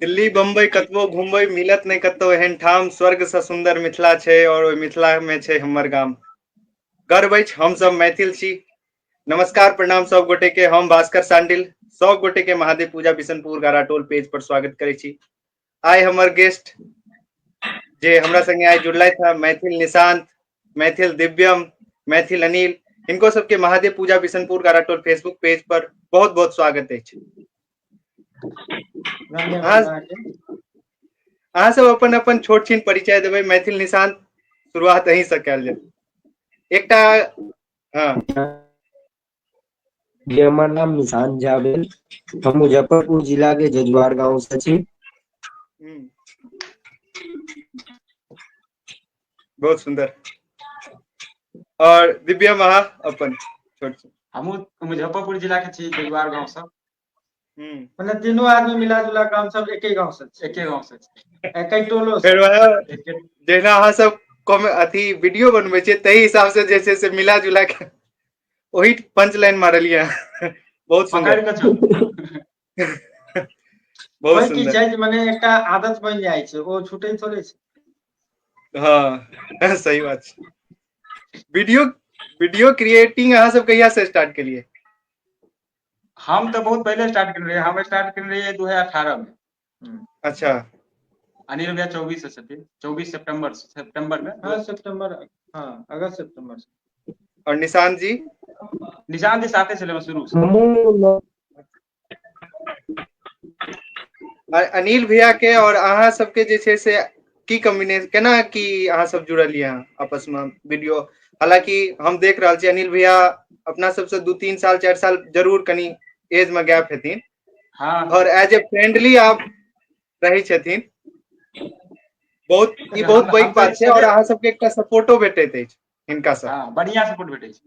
दिल्ली बम्बई कतबो घुमबै मिलत नहीं कतौ एहन ठाम स्वर्ग से सुंदर मिथिला छै और ओहि मिथिला में छै हमर गाम। गर्व अछि हम सब मैथिल छी। नमस्कार प्रणाम सब गोटे के, हम भास्कर सांडिल सब गोटे के महादेव पूजा बिशनपुर गाराटोल पेज पर स्वागत करै छी। आइ हमर गेस्ट जे हमरा संगे आइ जुड़लथि हैं मैथिल निशांत, मैथिल दिव्यम, मैथिल अनिल, इनको सबके महादेव पूजा बिशनपुर गाराटोल फेसबुक पेज पर बहुत बहुत स्वागत अछि। अहाँ सब अपन अपन छोट छीन परिचय देबै। मैथिल निशांत, शुरुआत अहीं से कयल जाय। एकटा हमर नाम निशांत झा भेल। हम मुजफ्फरपुर जिला के जजुआर गांव से छी। बहुत सुंदर। और दिव्यम अहाँ अपन छोट छीन। हमहू मुजफ्फरपुर जिला के छी, जजुआर गांव से। मतलब तीनों आदमी मिला जुला के हम सब एके गांव से छी। एके गांव से छी। एके टोलो से। फेर जेना अहाँ सब अथी वीडियो बनबै छियै ताहि हिसाब से जे छै से मिला जुला के ओही पंच लाइन मारलियै। बहुत सुंदर। पकड़ के चलू। बहुत ओहि की सुंदर। छै जे मने एकटा आदत बन जाइ छै, ओ छूटे थोड़े छै। हाँ सही बात छै। वीडियो क्रिएटिंग अहाँ सब कहिया से स्टार्ट केलियै? हम तो बहुत पहले स्टार्ट कर रहे हैं। हम स्टार्ट कर रहे हैं 2018 में। अच्छा। अनिल भैया 24 से छथिन, 24 सितंबर में। हाँ सितंबर, हाँ अगस्त सितंबर से। और निशांत जी? निशांत जी साथे छले शुरू से। अनिल भैया के और अहाँ सबके जे छै से की कॉम्बिनेशन, केना की अहाँ सब जुड़लियै हैं आपस में वीडियो? हालांकि हम देख रहल छी अनिल भैया अपना सबसे 2-3 साल 4 साल जरूर कनी एज में गैप हेथिन। हाँ और एज ए फ्रेंडली आप रहै छथिन। बहुत ई बहुत पैघ बात छै और अहाँ सबके एकटा सपोर्टो भेटैत अछि हिनका से। हाँ बढ़िया सपोर्ट भेटै छै।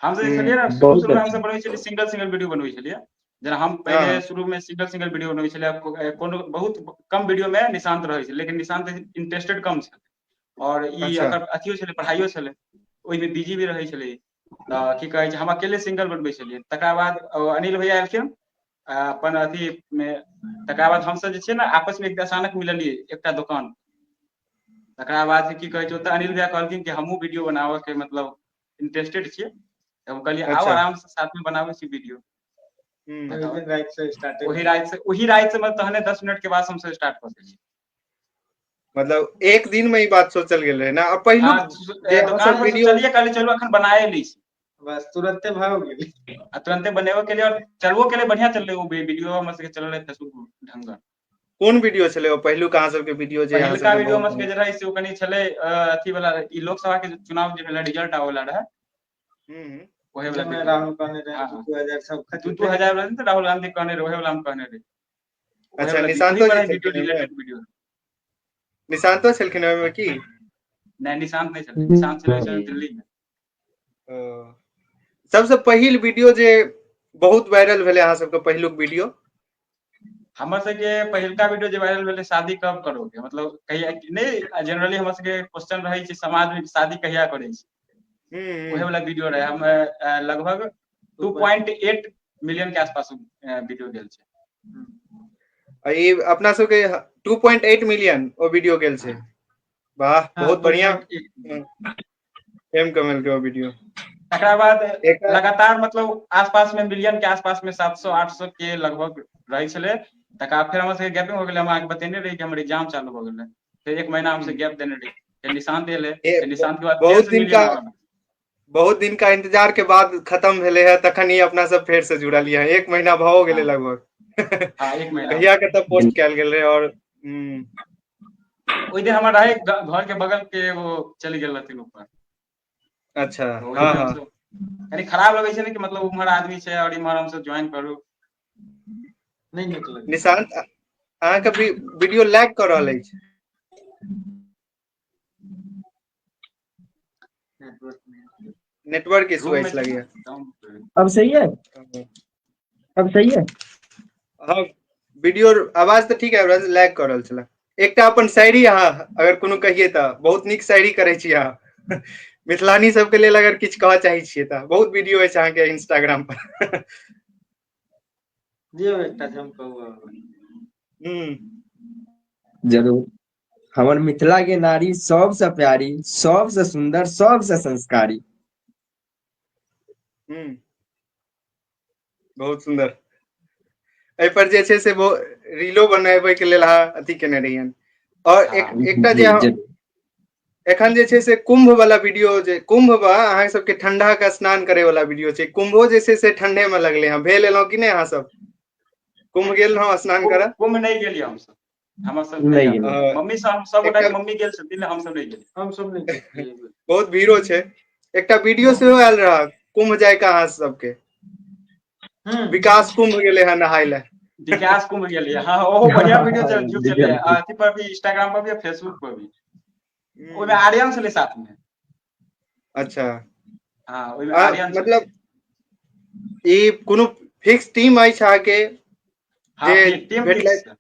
हम जे छलियै ना बहुत शुरू में हम अच्छा। सब बनबै छलियै सिंगल वीडियो बनबै छलियै। जेना हम पहले शुरू में सिंगल वीडियो बनबै छलियै। कोनो बहुत कम वीडियो में निशांत रहै छै, लेकिन निशांत इंटरेस्टेड कम छै और ई अच्छा। एकर अथियो छलै, पढ़ाइयो छलै, ओहि में बिजी भी रहै छलै। तऽ की कहै छै, हम अकेले सिंगल बनबै छलियै। तकर बाद अनिल भैया एलखिन अपन अथी में। तकरा बाद हम सब जे छै ना आपस में अचानक मिललियै एकटा दुकान। तकरा बाद की कहै छै, ओतऽ अनिल भैया कहलखिन कि हमहूँ वीडियो बनाबऽ के मतलब इंटरेस्टेड छियै। तब हम कहलियै आओ अच्छा। आराम से साथ में बनाबै छी वीडियो। दिन रात से स्टार्ट ओही राति से तहने 10 मिनट के बाद हमसे स्टार्ट कऽ देलियै। मतलब एक दिन में ई बात सोचल गेल रहे ना? हाँ पहिलुक जे अहाँ दुकान सब पर से वीडियो चलिए, कहलिए चलो अखन बनाए ली छी। बस तुरंते भाग गेली। तुरंते बनेबो के लिए और चलबो के लिए बढ़िया चललै। वो वीडियो हमर सबके चलल रहे फेसबुक ढंगर। कोन वीडियो छलै ओ पहिलुक अहाँ सबके वीडियो जे अहाँ पहिलका सबके वीडियो बहुत हमर सबके जे रहै से ओ कनी छलै अथी वाला, ई लोकसभा के चुनाव जे भेलै रिजल्ट आबै वाला रहै। ओहे वाला जब वीडियो राहुल कहने रहे हाँ 2000 सब खत्म 2000 वाला तो राहुल गांधी कहने रहे, ओहे वाला हम कहने रहे। ओहे अच्छा वाला वही निशांतो पर जी है वीडियो, छलखिन ओहिमे? Related video. निशांतो छलखिन ओहिमे की? नहीं निशांत नहीं छलै, निशांत छलै दिल्ली में। सबसे पहिल वीडियो जे बहुत वायरल भेलै अहाँ सबके पहिलुक वीडियो? हमर सबके पहिलका वीडियो जे वायरल भेलै शादी कब करोगे, मतलब कहिया नहीं, जनरली हमर सबके क्वेश्चन रहै छै समाज में शादी कहिया करै छी। ओहे वाला वीडियो रहे। हम लगभग 2.8 मिलियन के आसपास वीडियो गेल छै। ई अपना सबके 2.8 मिलियन ओ वीडियो गेल छै। वाह हाँ बहुत बढ़िया। 2.1 फेम कमेलकै ओ वीडियो। तकरा बाद लगातार मतलब आसपास में मिलियन के आसपास में 700-800 के लगभग रहै छलै। तकरा बाद फेर हमर सबके गैपिंग हो गेलै। हम अहाँके बतेने रही कि हमर एग्जाम चालू भऽ गेलै, फेर 1 महीना हमसे गैप देने रही। फिर निशांत एलै, फिर निशांत के बाद फेर से मिलियन आवा लागलै। बहुत दिन का इंतजार के बाद खत्म भेले है, तखन ही अपना सब फेर से जुड़लियै है। 1 महीना भऽ गेलै लगभग। हाँ 1 महीना कहिया के तऽ पोस्ट कयल गेल रहे। और ओहि दिन हमर रहै घर के बगल के एगो चलि गेल रहथिन ऊपर। अच्छा तो वही हाँ पे हाँ। हमसब कनी खराब लगै छै ने कि मतलब उम्हर आदमी छै और इम्हर हमसब ज्वाइन करू, नहीं नीक लगे। निशांत अहाँके वीडियो लैग कऽ रहल अछि। नेटवर्क इशू रूम में अछि छी लगैया। अब सही है? अब सही है? हाँ वीडियो आवाज तऽ ठीक आबि रहल छै, लैग कऽ रहल छलै। एकटा अपन शायरी अहाँ अगर कोनो कहिए तऽ बहुत नीक शायरी करै छी अहाँ। मिथिलानी सबके लेल अगर किछु कहऽ चाहै छियै तऽ बहुत वीडियो अछि अहाँके इंस्टाग्राम पर। दियौ एकटा जे हम कहू। जरूर। हमर मिथिला के नारी सबसे प्यारी, सबसे सुंदर, सबसे संस्कारी। हम्म, बहुत सुंदर। एहि पर जे छै से वो रीलो बनबै के लेल अहाँ अथी केने रहियन। और एकटा जे जी जरूर। एखन जे छै से कुंभ वाला वीडियो, जे कुंभ बा अहाँ सबके ठंडा के स्नान करे वाला वीडियो छै, कुंभो जे छै से ठंडे में लगले हैं, भेल एलहुं कि नहीं अहाँ सब? कुंभ गेल रहौं स्नान करऽ? कुंभ नहीं गेलियै हमसब, हमर सब नहीं नहीं आयल। गेलियै। मम्मी सब गोटा एकटा के मम्मी गेल छथिन, हमसब नहीं गेलियै। हम सब नहीं देखलिए। बहुत भीड़ो छै। एकटा वीडियो सेहो आयल रहा कुंभ जाय का अहाँ सबके, विकास कुंभ गेले हैं नहाय ले। विकास कुंभ गेलियै, हाँ ओहो बढ़िया वीडियो व्यू चले दिव्या जी। अथी पर भी, इंस्टाग्राम पर भी, फेसबुक पर भी। ओहिमे हम्म, आर्यन छलै साथ में। अच्छा। हाँ ओहिमे आर्यन छलै। मतलब ई कोनो फिक्स टीम अछि अहाँके हाँ जे टीम फिक्स भेटलथि? छै।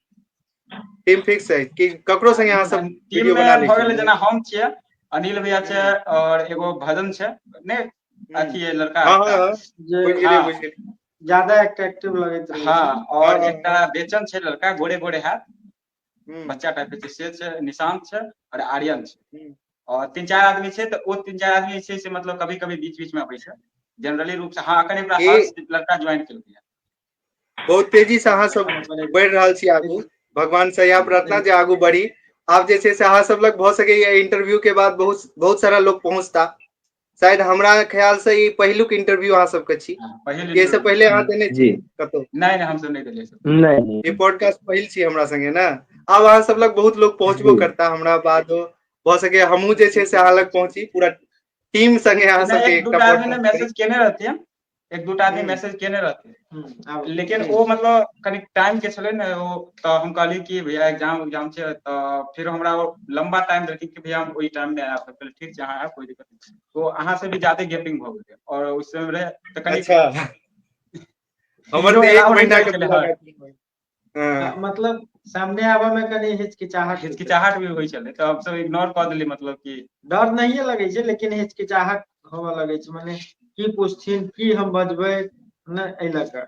टीम फिक्स है कि ककरो संगे अहाँ सब टीम वीडियो बना में लै भऽ छियै गेलै, मतलब? जेना हम छियै, अनिल भैया छै, हम्म, और एगो भजन छै, नहीं हम्म, अथी है लड़का हाँ एकटा। हाँ हाँ, जे बुझि गेलियै हाँ बुझि गेलियै। ज्यादा अट्रैक्टिव लगैत रहे हाँ छै। और हाँ एकटा हाँ, बेचन छै लड़का, गोरे गोरे हाथ, हम्म, बच्चा टाइप के छै, से छै, निशांत छै और आर्यन छै। हम्म। और 3-4 आदमी छै, तो वो 3-4 आदमी छै से मतलब कभी कभी बीच बीच में अबै छै, जनरली रूप से। हाँ अखन एकरा ई हर्ष लड़का ज्वाइन केलकै। बहुत तेजी से अहाँ सब बढ़ि रहल छी आगू, भगवान से इएह प्रार्थना जे आगू बढ़ी। आब जे छै से अहाँ सब लग भऽ सकैया इंटरव्यू के बाद बहुत बहुत सारा लोग पहुंचता। शायद हमरा ख्याल से ई पहिलुक इंटरव्यू अहाँ सबके छी, पहिल कि एहिसँ इंटरव्यू पहिले अहाँ देने छी जी। कतौ? नहीं नहीं हमसब नहीं देलियै सब। नहीं। ये पॉडकास्ट पहिल छी हमरा संगे ना। आब अहाँ सब लग बहुत लोग पहुंचबो जी। करता, हमरा बादो भऽ सके हमहूँ जे छै से अहाँ लग पहुंची, पूरा टीम संगे अहाँ नहीं सबके एक एकटा दूटा आदमी ने पॉडकास्ट करी। मैसेज केने रहथिन, एक दूटा आदमी हम्म, मैसेज केने रहथिन, आब लेकिन वो मतलब कनी टाइम के छलै ने वो, तो हम कहली कि भैया एग्जाम छै, तो फिर हमरा वो लंबा टाइम देलखिन कि भैया हम ओहि टाइम में आयब। तो ठीक छै अहाँ आयब, कोई दिक्कत नहीं। तो अहाँ से भी ज्यादा गैपिंग भऽ गेलै, और उस समय रहे तो कनी अच्छा। हमर हीरो तऽ एक एलाउ नहीं महीना करै के छलै। पूरा हाँ गैप। हाँ, मतलब सामने आबे में कनी हिचकिचाहट होइत रहै। हिचकिचाहट भी होइ छलै, तो हमसब इग्नोर कऽ देली, मतलब कि डर नहिये लगे छै, लेकिन हिचकिचाहट होबऽ लगे छै, माने की पूछथिन, की हम बजबै, ने एहि लऽ कऽ।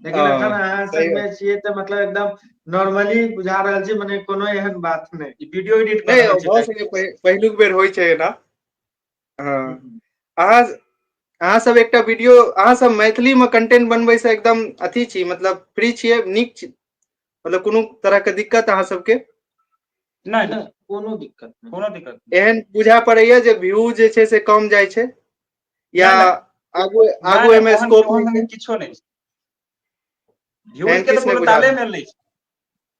लेकिन अखन अहाँ सही संग बात। में छियै तऽ मतलब एकदम नॉर्मली बुझा रहल छै, माने कोनो एहन बात नहीं। वीडियो एडिट कर नहीं रहल छियै भऽ टाइप सकै के। पहिलुक बेर होइ छै एना। हाँ, हम्म। अहाँ अहाँ सब एकटा वीडियो, अहाँ सब मैथिली में कंटेंट बनबै से एकदम अथी छी, मतलब फ्री छियै, नीक छी, मतलब कोनो तरह के दिक्कत अहाँ सबके? नहीं नहीं नहीं कोनो दिक्कत नहीं। कोनो दिक्कत एहन बुझा पड़ैया जे व्यू जे छै से कम जाइ छै, या नहीं। आगू नहीं आगू नहीं एमे स्कोप नहीं ओहन छै? किछो नहीं। व्यूज एहन के तो किछु नहि कोनो बुझा ताले रहल। में लै छै।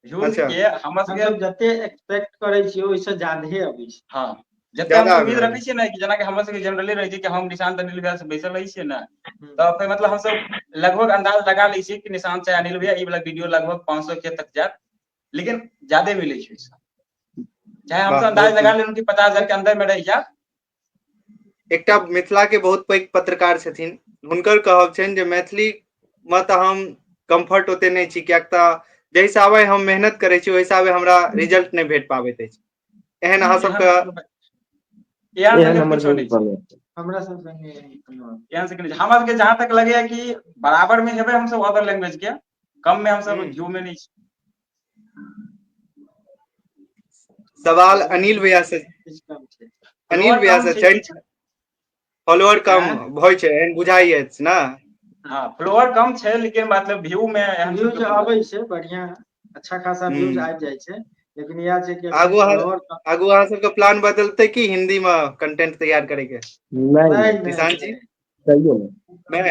व्यूज अच्छा, के हमर हम सबके, सब जते एक्सपेक्ट करे छियै ओहिसँ ज्यादे अबै छै। हाँ जते हम ज्यादा आबि उम्मीद रहल रखै छियै ने, कि जेना कि हमर सबके जनरली रहै छै कि हम निशांत अनिल भैया से बैसल रहै छियै ने, हम्म। तऽ फिर मतलब हम सब लगभग अंदाज लगा लै छियै कि निशांत चाहे अनिल भैया ई वाला वीडियो लगभग 500 के तक जायत, लेकिन ज्यादे मिलै छै ओइसँ। चाहे वाह हमसब अंदाज बहुत लगा सुन्दर। लेलहुँ कि 50,000 के अंदर में रहि जायत। एकटा मिथिला के बहुत पैघ पत्रकार छथिन, हुनकर कहब छनि जे मैथिली में तऽ हम कम्फर्ट ओते नहि छी, कियाक तऽ जै हिसाबे हम मेहनत करै छी, ओहि हिसाबे हमरा रिजल्ट नहि भेट पाबैत अछि। एहन अहाँ सबके? एहन एहन संगत हमर किछो सबके नहि छै। कहब। हमरा सब संगे कोनो एहन संगत नहि छै। हमरा सबके जहाँ तक लगैया कि बराबर में हेबै हमसब अदर लैंग्वेज के, कम में हमसब हम्म, व्यू में नहीं छी। सवाल अनिल भैया से, किछु कम छै। अनिल फ्लोअर भैया कम से छै छनि, किछु। फॉलोअर कम आँ? होइ छै एहन बुझाइ अछि ना? हाँ फ्लोअर कम छै, लेकिन मतलब व्यू में एहन व्यूज सबके पूरा। आबै छै बढ़िया, अच्छा खासा व्यूज हम्म, आबि जाइ छै, लेकिन इएह छै कि एखन आगू अहाँ फॉलोअर कम। आगू अहाँ सबके प्लान बदलतै की हिंदी में कंटेंट तैयार करे के? नहीं नहीं। नहीं नहीं निशांत जी, नहीं। सही है। मैं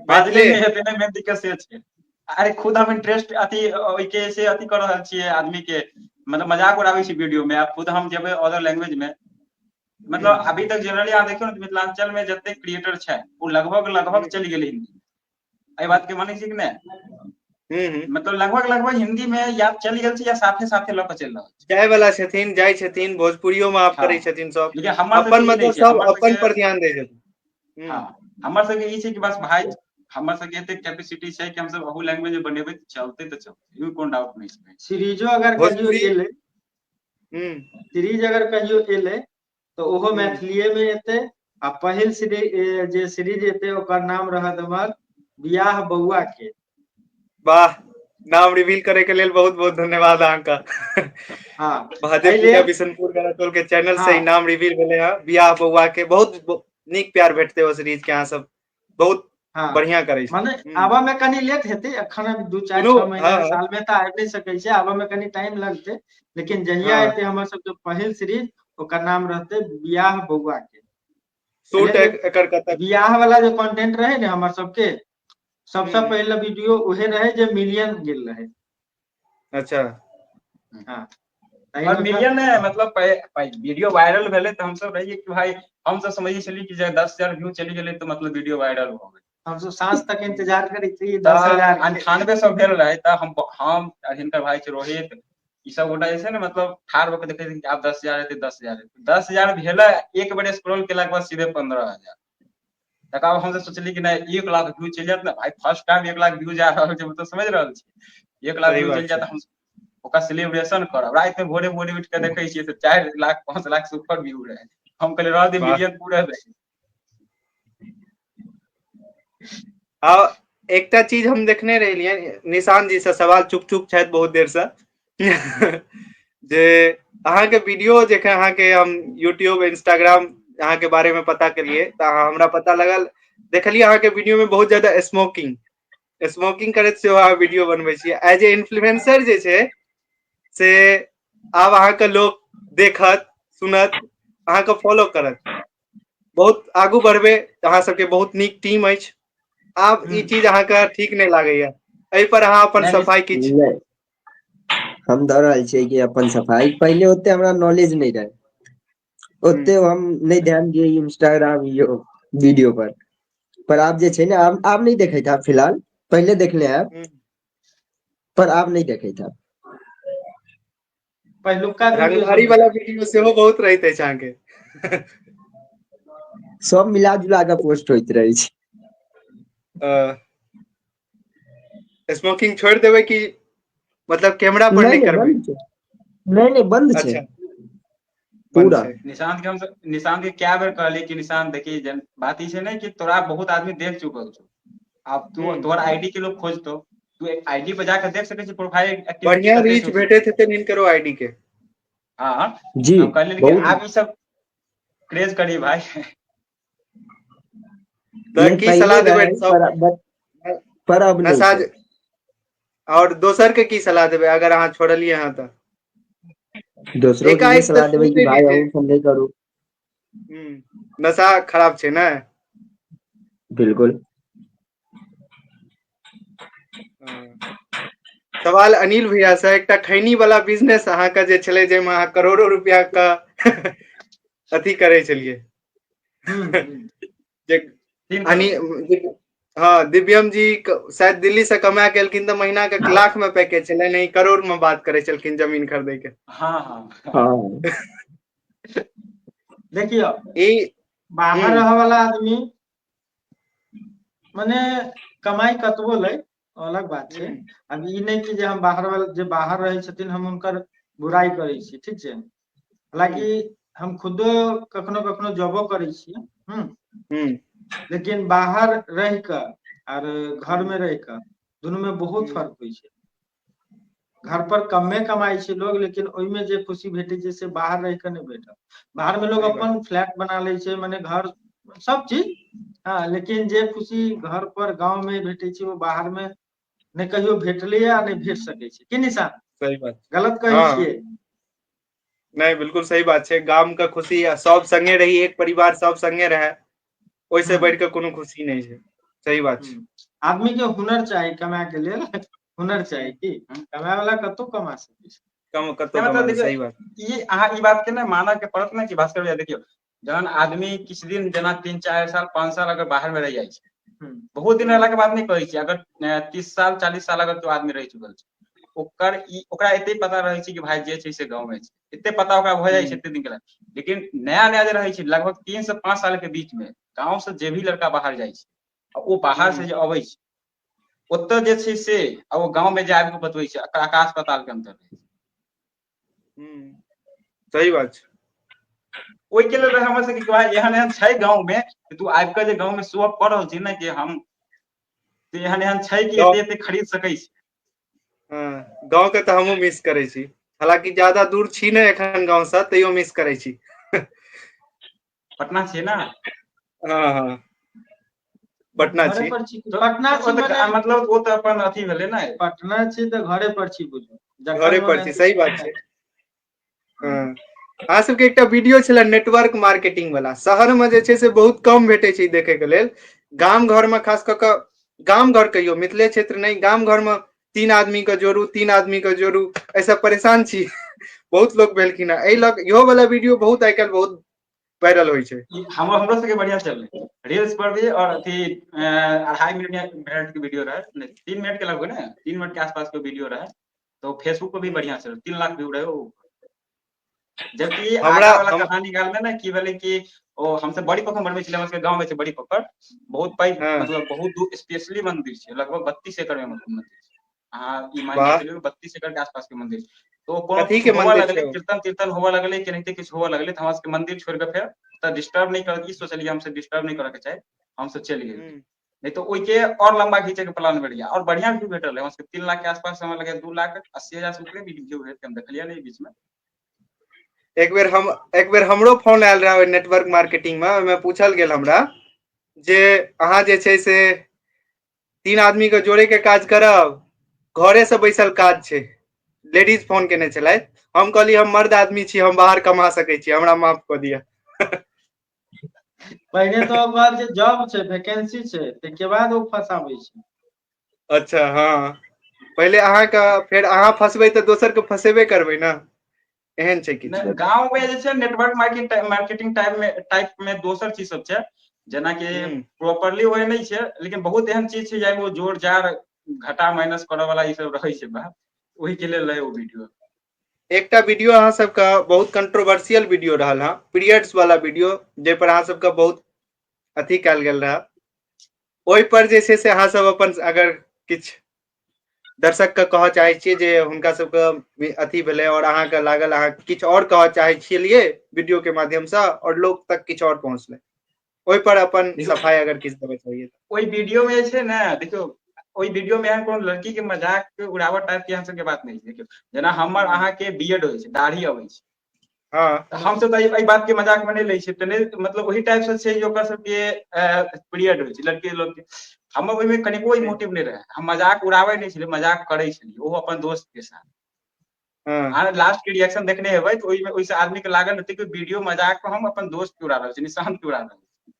बाजले मैथिली। नहीं हेतै ने, मेन दिक्कत से छै। अरे खुद हम इंटरेस्ट अथी ओइ के से अथी कर रहल छियै आदमी के, मतलब मजाक उड़ाबै छी वीडियो में। आब खुद हम जेबै अदर लैंग्वेज में, मतलब अभी तक जनरली अहाँ देखियौ ने मिथिलांचल में जते क्रिएटर छै, वो लगभग लगभग चलि गेलै हिंदी। एहि बात के मानै छी कि नहीं? हम्म, मतलब लगभग लगभग हिंदी में या चलि गेल छै, या साथे साथे लऽ के चलि रहल छै। जाय वाला छथिन, जाइ छथिन, भोजपुरियो में आप हाँ करै छथिन सब, लेकिन हमर सबके अपन ई नहि मतलब छै, सब हमर अपन सबके पर ध्यान दै छथिन। हाँ हम्म, हमर सबके ई छै कि बस भाई, हमर सबके एते कैपेसिटी छै कि हमसब अहू लैंग्वेज में बनेबै तऽ चलतै तऽ चलतै, कोन डाउट नहीं छै। सीरीजो अगर कहियो भोजपुरी। एलै, हम्म, सीरीज अगर कहियो एलै तऽ ओहो हम्म, मैथिलीए में एतै। आ पहिल सीरीज एतै ओकर नाम रहत हमर बियाह बौआ के। वाह, नाम रिवील करे के लेल बहुत बहुत धन्यवाद अहाँका। हाँ महादेव एहि पूजा लेल बिशनपुर गणाटोल के चैनल से ही हाँ नाम रिवील भेले हैं। बियाह बउआ के बहुत नीक प्यार भेटते हो सीरीज के अहाँ सब बहुत हाँ बढ़िया करे छी। माने आबऽ में कनी लेट हेतै, एखन अभी 2-4 सुनू 6 महीना हाँ साल में तऽ आबि नहीं सकै छै, आबऽ में कनी टाइम लगतै, लेकिन जहिया हाँ एतै हमर सबके पहिल सीरीज ओकर नाम रहतै बियाह बौआ के। शूट पहिले जे एकर कतक बियाह वाला जे कंटेंट रहे ने हमर सबके, सबसे हम्म, पहले वीडियो उहे रहे जे मिलियन गेल रहे। अच्छा हाँ ताहि और लऽ कऽ मिलियन है मतलब वीडियो वायरल भेले तो हम सब रहिए कि भाई हम सब समझिए चलिए कि 10,000 व्यू चली गेले तो मतलब वीडियो वायरल हो गई। हम सब साँझ तक इंतजार करी थी तऽ 10,000 के। 98 भेल रहे तऽ हम हिनकर भाई छै रोहित ई सब गोटा जे छै ने मतलब ठाढ़ होकर देखे कि आब 10,000 हेतै 10,000 हेतै 10,000 भेले, एक बेर स्क्रॉल केला के बाद सीधे 15,000। तकर बाद हम सोचलिए कि नहीं 1 लाख व्यू चलि जात ना भाई, फर्स्ट टाइम 1 लाख व्यू जा रहल छै मतलब समझ रहल छी 1 लाख सही व्यू बात चलि छै। जात हम ओकर सेलिब्रेशन करब। रात में भोरे भोरे उठ के देखे छियै तऽ 4 लाख 5 लाख से ऊपर व्यू रहे। हम कहलिए रह दे वाह मिलियन पूरा दे। आ एकटा चीज हम देखने रहिए निशान जी से सवाल चुप चुप छथि बहुत देर से जे अहाँ के वीडियो देखे अहाँ के हम यूट्यूब इंस्टाग्राम अहाँ के बारे में पता केलिए तऽ हमरा पता लगल देखलिए अहाँ के वीडियो में बहुत ज्यादा स्मोकिंग करैत सेहो अहाँ वीडियो बनबै छियै एज ए इन्फ्लुएंसर जे छै से आब अहाँ के लोग देखत सुनत अहाँ के फॉलो करत बहुत आगू बढ़बे अहाँ सबके बहुत नीक टीम अछि। आब ई चीज अहाँ के ठीक नहीं लागैया, एहि पर अहाँ अपन नहीं सफाई किछ नहीं, हम दऽ रहल छियै कि अपन सफाई पहले ओते हमरा नॉलेज नहीं रहे, ओते हम नहीं ध्यान दिए इंस्टाग्राम वीडियो पर आप जे छै ने आब नहीं देखे था फिलहाल, पहले देखले हैं पर आब नहीं देखे था। पहिलुका वीडियो रंगदारी सब वाला देखे वीडियो सेहो बहुत रहते अछि अहाँ के सब मिला जुला के पोस्ट होइत रहे छै। स्मोकिंग छोड़ देबै कि मतलब कैमरा पर नहीं नहीं नहीं करबै? बंद छै, नहीं बंद छै अच्छा बंद पूरा। छै। निशांत के क्या बेर कहलिए कि निशांत देखी बात ई छै ने कि तोरा बहुत आदमी देख चुकल छौ, अब तू तोहर आईडी के लोग खोजतो, तू आईडी पे जाकर देख सकै छी प्रोफाइल एक्टिविटी बढ़िया कते रीच छौ से। भेटैत हेतै हिनकरो आईडी के। हाँ जी हम कहलिए कि बहुत। आब ई सब क्रेज करी भाई। तऽ नहीं की पहले सलाह देबै रहे सब पर अब नहीं नशा छै। और दोसर के की सलाह देबै अगर अहाँ छोड़लिए हँ तऽ? दोसरो के ये एकाएक तऽ सलाह देबै कि सुनते भाई अहूँ सब नहीं करू। नशा खराब छै ने। बिल्कुल। सवाल अनिल भैया से, एकटा खैनी वाला बिजनेस अहाँ के जे छले जाहिमे अहाँ करोड़ों रुपया के अथी करे छलिए जे 3 करोड़ हाँ दिव्यम जी शायद दिल्ली से कमा के एलखिन तऽ महीना के लाख में पैकेज छलै नहीं करोड़ में बात करे छलखिन जमीन खरीदे के। हाँ हाँ हाँ देखियो ई बाहर रहे वाला आदमी मने कमाई कतबो लै अलग बात छै। अब ई नहीं कि जे हम बाहर रहे छथिन हम हुनकर बुराई करे छी, ठीक छै। हालांकि हम खुदो कखनो कखनो जॉबो करे छियै लेकिन बाहर रह कऽ आर घर में रह कऽ दुनू में बहुत फर्क होइ छै। घर पर कमे कमाई छै लोग लेकिन ओहिमे जे खुशी भेटै छै से बाहर रहि कऽ नहि भेटत। बाहर में लोग सही बात अपन फ्लैट बना ले छै मने घर सब चीज हाँ लेकिन जे खुशी घर पर गाँव में भेटे छै वो बाहर में नहि कहियो भेटलै या नहि भेट सकै छै की निशान सही बात गलत कहै हाँ छियै? नहीं बिल्कुल सही बात छै, गाम के खुशी सब संगे रही एक परिवार सब संगे रहे ओहिसे बढ़ के कोनो खुशी नहीं छै। सही बात छै। आदमी के हुनर चाही कमाए के लेल हुनर चाही की कमाय वाला कतौ कमा सकै छै। कतौ नहीं कमा मतलब देखियौ सही बात ई अहाँ ई बात के ने मानऽ के पड़त ने कि भास्कर भैया देखियौ जहन आदमी किछु दिन जेना 3-4 साल 5 साल अगर बाहर में रह जाइ छै बहुत दिन रहला के बाद नहीं कहै छी अगर 30 साल 40 साल अगर केओ आदमी रहि चुकल छै ओकरा एते पता रहे छै कि भाई जे छै से गाँव में छै, एते पता ओकरा भऽ जाइ छै एते दिन के बाद। लेकिन नया नया जे रहै छै लगभग 3 से 5 साल के बीच में गाँव से जे भी लड़का बाहर जाइ छै ओ बाहर से जे अबै छै ओतऽ जे छै से ओ गाँव में जे आबि कऽ बतबै छै आकाश पाताल के अंतर रहै छै। सही बात छै। ओहिके लेल हमर सबके भाई एहन एहन छै गाँव में तू आबि कऽ जे गाँव में शो ऑफ कऽ रहल छी ने कि हम एहन एहन छै कि एते एते खरीद सकै छी। हाँ गाँव के तो हमहूँ मिस करै छी, हालांकि ज्यादा दूर छी नहीं एखन गाँव से, तैयो मिस करै छी। पटना छियै ना? हाँ हाँ पटना घरे छी। पर छी, पटना छी मने मतलब वो तो अपन अथी भेलै ना। पटना छी तो घरे पर छी बुझू, घरे जखन पर मोन छी, हेतै सही बात छै। हाँ अहाँ सबके एकटा वीडियो छले नेटवर्क मार्केटिंग वाला, शहर में जे छै से बहुत कम भेटै छै देखे के लेल। गाम घर में खास कऽ कऽ, गाम घर कहियो मिथिले क्षेत्र नहीं, गाम घर में 3 आदमी के जोड़ू, 3 आदमी के जोड़ू, ऐसा परेशान छी। बहुत लोग भेलखिन हैं, एहि लग इहो वाला वीडियो बहुत आइ काल्हि बहुत वायरल होइ छै। हमरो सबके बढ़िया चललै रील्स पर भी, और अथी 2.5 मिनट के वीडियो रहे, 3 मिनट के लगभग ना, 3 मिनट के आसपास के वीडियो रहे, तो फेसबुक पर भी बढ़िया चल, 3 लाख व्यू रहे वो। जबकि हमरा आगा वाला हम कहानी निकाल में ना की भेलै कि ओ हमसे बड़ी पोखर बनबै छलै, हमर सबके गाँव में छै बड़ी पोखर, बहुत पैघ, हाँ मतलब बहुत दूर स्पेशली मंदिर छै, लगभग 32 एकड़ में मंदिर छै। अहाँ ई मान के वाह चलियौ 32 एकड़ के आसपास के मंदिर। तो कोनो कथी कुछ के होबऽ मंदिर लगलै, छै ओ? कीर्तन तीर्तन होबऽ लगलै, केनाहिते किछु होबऽ लगलै, तो हमरा सबके मंदिर छोड़ के फेर तऽ डिस्टर्ब नहीं कर, ई सोचलियै हमसे डिस्टर्ब नहीं करऽ के चाही, हमसे चलि गेलियै। नहीं तो ओइके और लंबा खींचे के प्लान बढ़ गया, और बढ़िया व्यू भेटल है, हमरा सबके 3 लाख के आसपास, हमरा लगे 2,80,000 से ऊपरे व्यू भेट के हम देखलियै नहीं बीच में। एक बेर हमरो फोन आयल रहे नेटवर्क मार्केटिंग में, ओहिमे पूछल गेल हमरा जे अहाँ जे छै से 3 आदमी के जोड़े के काज करब, घरे से बैसल काज छै। लेडीज फोन केने छलथि, हम कहलियै हम मर्द आदमी छी, हम बाहर कमा सकै छी, हमरा माफ कऽ दिअ। पहिने तो ओकर जे जॉब छै, वैकेंसी छै, ताहिके बाद ओ फंसाबै छै। अच्छा हाँ पहिले अहाँके, फेर अहाँ फंसबै तऽ दोसर के फंसेबे करबै ना, एहन छै किछु। गाँव में जे छै नेटवर्क मार्केटिंग टाइप में दोसर चीज सब छै, जेना कि हम्म, प्रॉपरली ओहे नहीं छै, लेकिन बहुत एहन चीज छै जाहिमे जोड़ जाड़ घटा माइनस करऽ वाला ई सब रहै छै बात, ओहि के लेल रहै ओ वीडियो। एकटा वीडियो अहाँ सबके बहुत कंट्रोवर्शियल वीडियो रहल हँ, पीरियड्स वाला वीडियो, जाहि पर अहाँ सबके बहुत अथी कयल गेल रहे, ओहि पर जे छै से अहाँ सब अपन अगर किछु दर्शक के कहऽ चाहे छियै जे हुनका सबके अथी भेलै, और अहाँके लागल अहाँ किछु और कहऽ चाहे छियै वीडियो के माध्यम से, और लोग तक किछु और पहुंचलै, ओहि पर अपन देखियौ सफाई अगर किछु देबऽ चाहिए। ओहि वीडियो में जे छै ने, देखियौ ओहि वीडियो में एहन कोनो लड़की के मजाक के उड़ावट टाइप के अहाँ सबके बात नहीं छै। देखियौ जेना हमर अहाँ के बीएड होइ छै, दाढ़ी अबै छै, हाँ तऽ हम सब तऽ एहि बात के मजाक में नहीं लै छियै, तऽ नहीं मतलब वही टाइप से छै जे ओकर सबके पीरियड होइ छै लड़की लोग के, हमर ओहिमे कनिको मोटिव नहीं रहे, हम मजाक उड़ाबे नहीं छलियै, मजाक करै छलियै, ओहो अपन दोस्त के साथ। हाँ अहाँ लास्ट के रिएक्शन देखने हेबै तऽ ओहिसे आदमी के लागल हेतै कि वीडियो मजाक में हम अपन दोस्त के उड़ा रहल छी, निशांत के उड़ा रहल छी,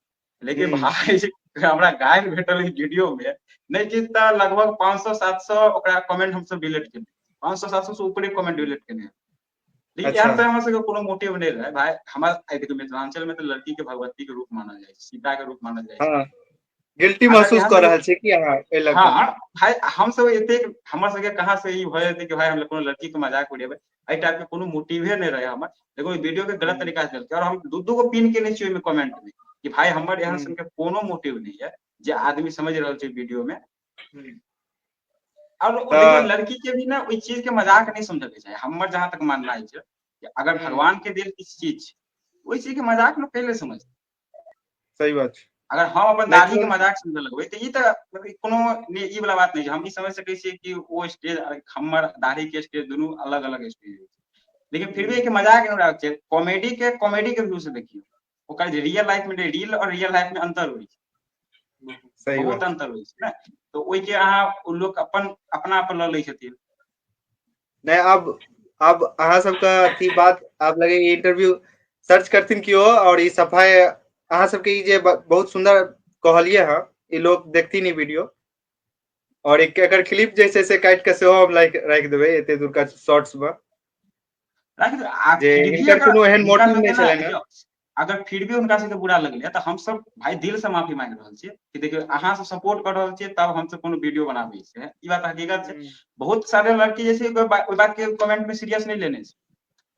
लेकिन हम्म, भाई हमरा गायर भेटल वीडियो में, नहीं किछ तऽ लगभग 500-700 ओकरा कमेंट हम सब डिलीट केलियै, 500-700 से ऊपरे कमेंट डिलीट केलियै। लेकिन अच्छा एहन तऽ हमरा सबके कोनो मोटिव नहीं रहे भाई, हमरा देखियौ मिथिलांचल में तऽ लड़की के भगवती के रूप मानल जाइ छै, सीता के रूप मानल जाइ छै। हाँ गिल्टी अगर महसूस यहाँ कऽ से रहल छी की अहाँ एहि लऽ कऽ? हाँ भाई हम सब एते हमर सबके कहाँ से ई भऽ जेतै कि भाई हम कोनो लड़की के मजाक उड़ेबै, एहि टाइप के कोनो मोटिवे नहीं रहे हमर। देखो वीडियो के गलत तरीका से देलकै, और हम दू गो पिन केने छियै ओहिमे कमेंट में कि भाई हमर एहन सन के कोनो मोटिव नहीं है, जे आदमी समझ रहल छै वीडियो में। और देखियौ तऽ लड़की के भी ना ओई चीज के मजाक नहीं समझ के चाही, हमर जहां तक मानना छै कि अगर भगवान के देल किछु चीज छै, ओहि चीज के मजाक लोग कैले समझतै। सही बात छै। अगर हम अपन नहि दाढ़ी के तुरंत मजाक समझ लगबै तऽ ई तऽ कोनो ई वाला बात नहीं छै, हम ई समझ सकै छियै कि ओ स्टेज हमर दाढ़ी के स्टेज दुनू अलग अलग स्टेज है, लेकिन फिर भी एक मजाक नहीं उड़ाबैके चाही, कॉमेडी के व्यू से देखियौ, ओकर जे रियल लाइफ में रील और रियल लाइफ में अंतर होइ छै, सही बहुत बात अंतर होइ छै ने, तो ओहि के अहाँ ओ लोग अपन अपना पर लऽ लै छथिन। नहीं अब अहाँ सबके अथी बात आब लगे इंटरव्यू सर्च करथिन कियो, और ई सफाई अहाँ सबके ई जे बहुत सुंदर कहलियै हँ, ई लोग देखथिन ई वीडियो, और एकर क्लिप जे छै से काटि के सेहो हम राखि देबै एते दूर का शॉर्ट्स में, जे फिर भी हिनकर अगर कोनो एहन हुनका मोटिव सबके नहीं ना छलनि हँ। देखियौ, अगर फिर भी हुनका सबके बुरा लगलै तऽ हम सब भाई दिल से माफी मांगि रहल छियै कि देखियौ अहाँ सब सपोर्ट कर रहल छियै तब हम सब कोनो वीडियो बनाबै छियै, ई बात हकीकत छै। बहुत सारे लड़की जे छै ओइ बात के कमेंट में सीरियस नहीं लेने छै,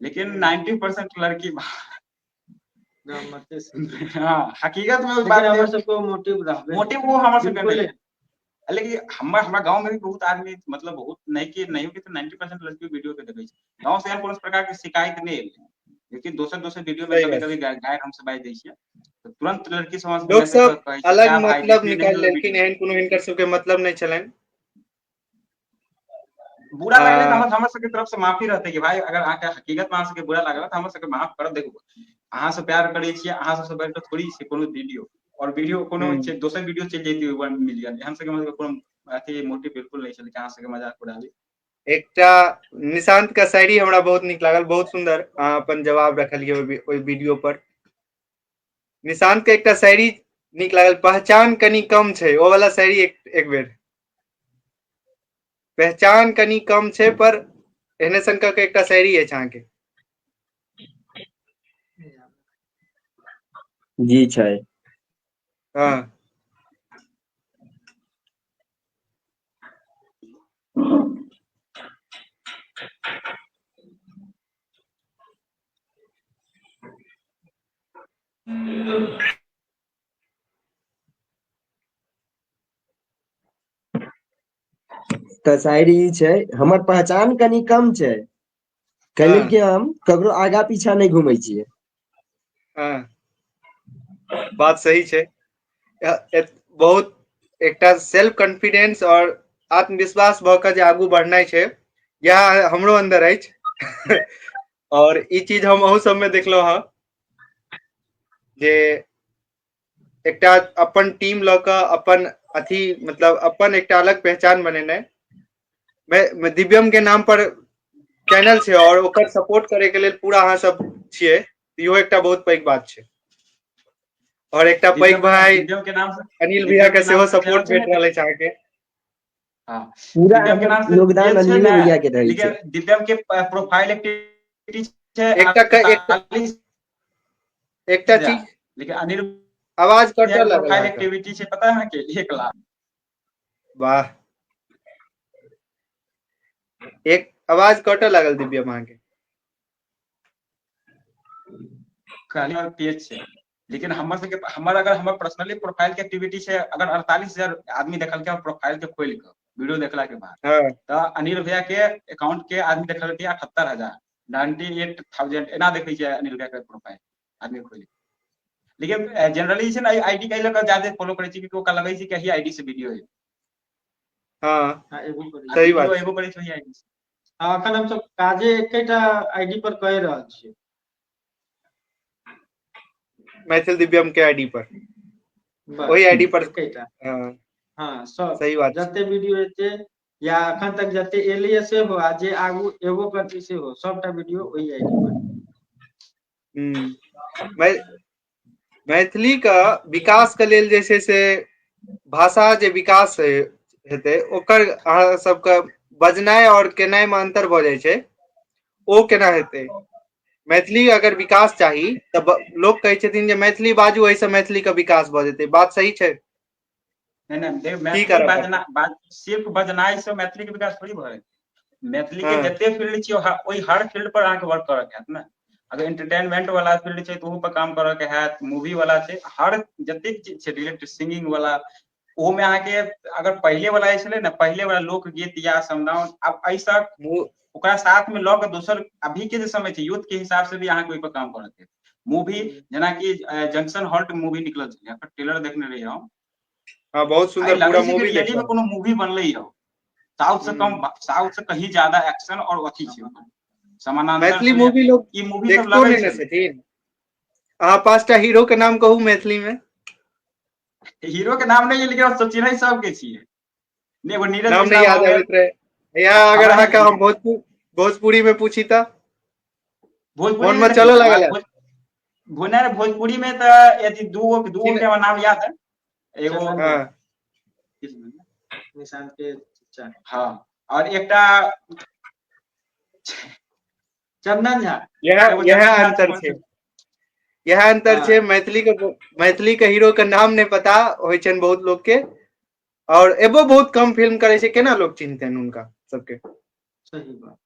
लेकिन 90% लड़की रहमते से। हाँ हकीकत में ओइ लेकिन बात हमर के सबके मोटिव रहबे मोटिव वो हमर सबके नहीं बिल्कुल। है। लेकिन हमरा गांव में भी बहुत आदमी, मतलब बहुत नहीं कि नहीं कि 90% लड़की वीडियो के देखै छै, गांव से कोनो प्रकार के शिकायत नहीं एलै, लेकिन दोसर वीडियो में सही कभी बात कभी गायर हम सब बाजि दै छियै, तो तुरंत लड़की सब हमरा सबके लोग मैसेज सब कऽ कहै छै अलग क्या भाई मतलब देखने नहीं निकालि गए लेलखिन, वीडियो। एहन कोनो हिनकर सबके मतलब नहीं छलनि। बुरा लगले त आ, हमर सबके तरफ से माफी रहते कि भाई अगर अहाँके हकीकत में अहाँ सबके बुरा लागल त हमर सबके माफ कर देखो अहाँ से प्यार करै छियै अहाँ सबसे बढ़ के थोड़ी छै कोनो वीडियो और वीडियो कोनो हम्म, दोसर वीडियो चलि जैती 1 मिलियन हम सबके मतलब कोनो अथी मोटिव बिल्कुल नहीं छल कि अहाँ सबके मजाक उड़ाबी एकटा निशांत का शायरी हमरा बहुत निक लागल, बहुत सुंदर अहाँ अपन जवाब रखलियै ओइ वीडियो पर। निशांत के एकटा शायरी निक लागल, पहचान कनी कम छै, ओ वाला शायरी एक बेर। पहचान कनी कम छै पर एहने सन के एकटा शायरी अछि अहाँके। जी छै। हाँ तऽ शायरी ई छै, हमर पहचान कनी कम छै कैले हाँ कि हम ककरो आगा पीछा नहीं घूमै छियै। हाँ बात सही छै। बहुत एकटा सेल्फ कॉन्फिडेंस और आत्मविश्वास भऽ कऽ जे आगू बढ़नाइ छै, यह हमरो अंदर अछि। और ई चीज हम अहू सबमे देखलहुँ हँ जे एकटा अपन टीम लऽ कऽ अपन अथी मतलब अपन एकटा अलग पहचान बनेनाइ। मैं दिव्यम के नाम पर चैनल छै और ओकर सपोर्ट करे के लेल पूरा अहाँ सब छियै, इहो एकटा बहुत पैघ बात छै। और एकटा पैघ भाई अनिल भैया दिव्यम के के नाम सेहो से चैनल सपोर्ट छै भेट ने रहल अछि अहाँके। हाँ पूरा दिव्यम के हमर नाम से योगदान पेज छै अनिले ने भैया के रहै छै। दिव्यम के प्रोफाइल एक्टिविटी छै एकटा 48,000 चीज लेकिन अनिल आवाज भैया कटऽ के लागल प्रोफाइल अहाँके। एक्टिविटी छै पता है अहाँके 1 लाख। वाह, एक आवाज कटऽ लागल दिव्यम अहाँके। खाली और पेज छै लेकिन हमर सबके अगर हमर पर्सनली प्रोफाइल के एक्टिविटी छै अगर 48,000 आदमी देखलकै हम प्रोफाइल के खोल के वीडियो देखला के बाद हाँ तो अनिल भैया के अकाउंट के आदमी देखलकै 78,000 98,000 एना देखै छै अनिल भैया के प्रोफाइल आदमी खोल के। लेकिन जनरली छै ना आईडी कई लोग ज्यादा फॉलो करे छै क्योंकि ओकरा लगे छै कि यही आईडी से वीडियो है हाँ हाँ एगो करै आ सही वीडियो बात छै। एगो करे छै वही आईडी से। हाँ अखन हम सब काजे एकेटा आईडी पर कह रहल छियै। मैथिल दिव्यम के आईडी पर, वही बस आईडी पर। एकेटा हाँ हाँ सब सही बात छै। जते वीडियो एते या अखन तक जते एलियै से हो आ जे आगू एबो करतै से हो सबटा वीडियो ओही आईडी पर। मै मैथिली के विकास के लेल जे छै से भाषा जे विकास हेतै ओकर अहाँ सबके बजनाइ और केनाइ में अंतर भऽ जाइ छै, ओ केना हेतै। मैथिली अगर विकास चाही तऽ लोक कहै छथिन जे मैथिली बाजू एहिसँ मैथिली के विकास भऽ जेतै, बात सही छै। नहीं की मैथिली करऽ पड़तै। बाजना सिर्फ बजनाइ से मैथिली के विकास थोड़ी भऽ मैथिली के हाँ जते फील्ड छियै ओहि हर फील्ड पर अहाँके वर्क करऽ के हैत ने। अगर एंटरटेनमेंट वाला फील्ड छै तऽ ओहू पर काम करऽ के हैत, मूवी वाला छै हर जतेक चीज छै रिलेटेड सिंगिंग वाला ओहो में अहाँके अगर पहिले वाला जे छलै ने पहिले वाला लोकगीत या समदाउन आब ऐसा मु- ओकरा साथ में लऽ के दोसर अभी के जे समय छै यूथ के हिसाब से भी अहाँके ओहि पर काम करऽ के मूवी जेनाकि जंक्शन हॉल्ट मूवी निकलल छलै एकर ट्रेलर देखने रहियै हम। हाँ बहुत आई सुंदर लगे पूरा छै कि मूवी रियली में देखलहुँ। कोनो मूवी बनलै हो साउथ से कम साउथ से कहीं ज्यादा एक्शन और अथी छै समानांतर मैथिली छलै मूवी लोग ई मूवी सब देखतो लगै नहि ने छै। छथिन। अहाँ 5टा हीरो के नाम कहू मैथिली में। हीरो के नाम नहीं है लेकिन सोचिने सबके छियै। नहीं एगो नीरज नाम मिश्रा नहीं भऽ याद गेल आबैत रहे यहाँ अगर हमरा अहाँके नहीं हम भोजपुरी में पूछी तऽ भोजपुरी मोन में में देखियौ चलो लागल है। भोजपुरी में तऽ दूगो के हमरा नाम याद है एगो चंदन झा हाँ निशांत के चाचा हाँ और एकटा चंदन झा यह एगो यह चंदन झा अंतर छै, यह अंतर छै। हाँ मैथिली के हीरो के नाम नहीं पता होइ छनि बहुत लोग के और एबो बहुत कम फिल्म करे छै, केना लोग चिन्हतनि हुनका सबके। सही बात।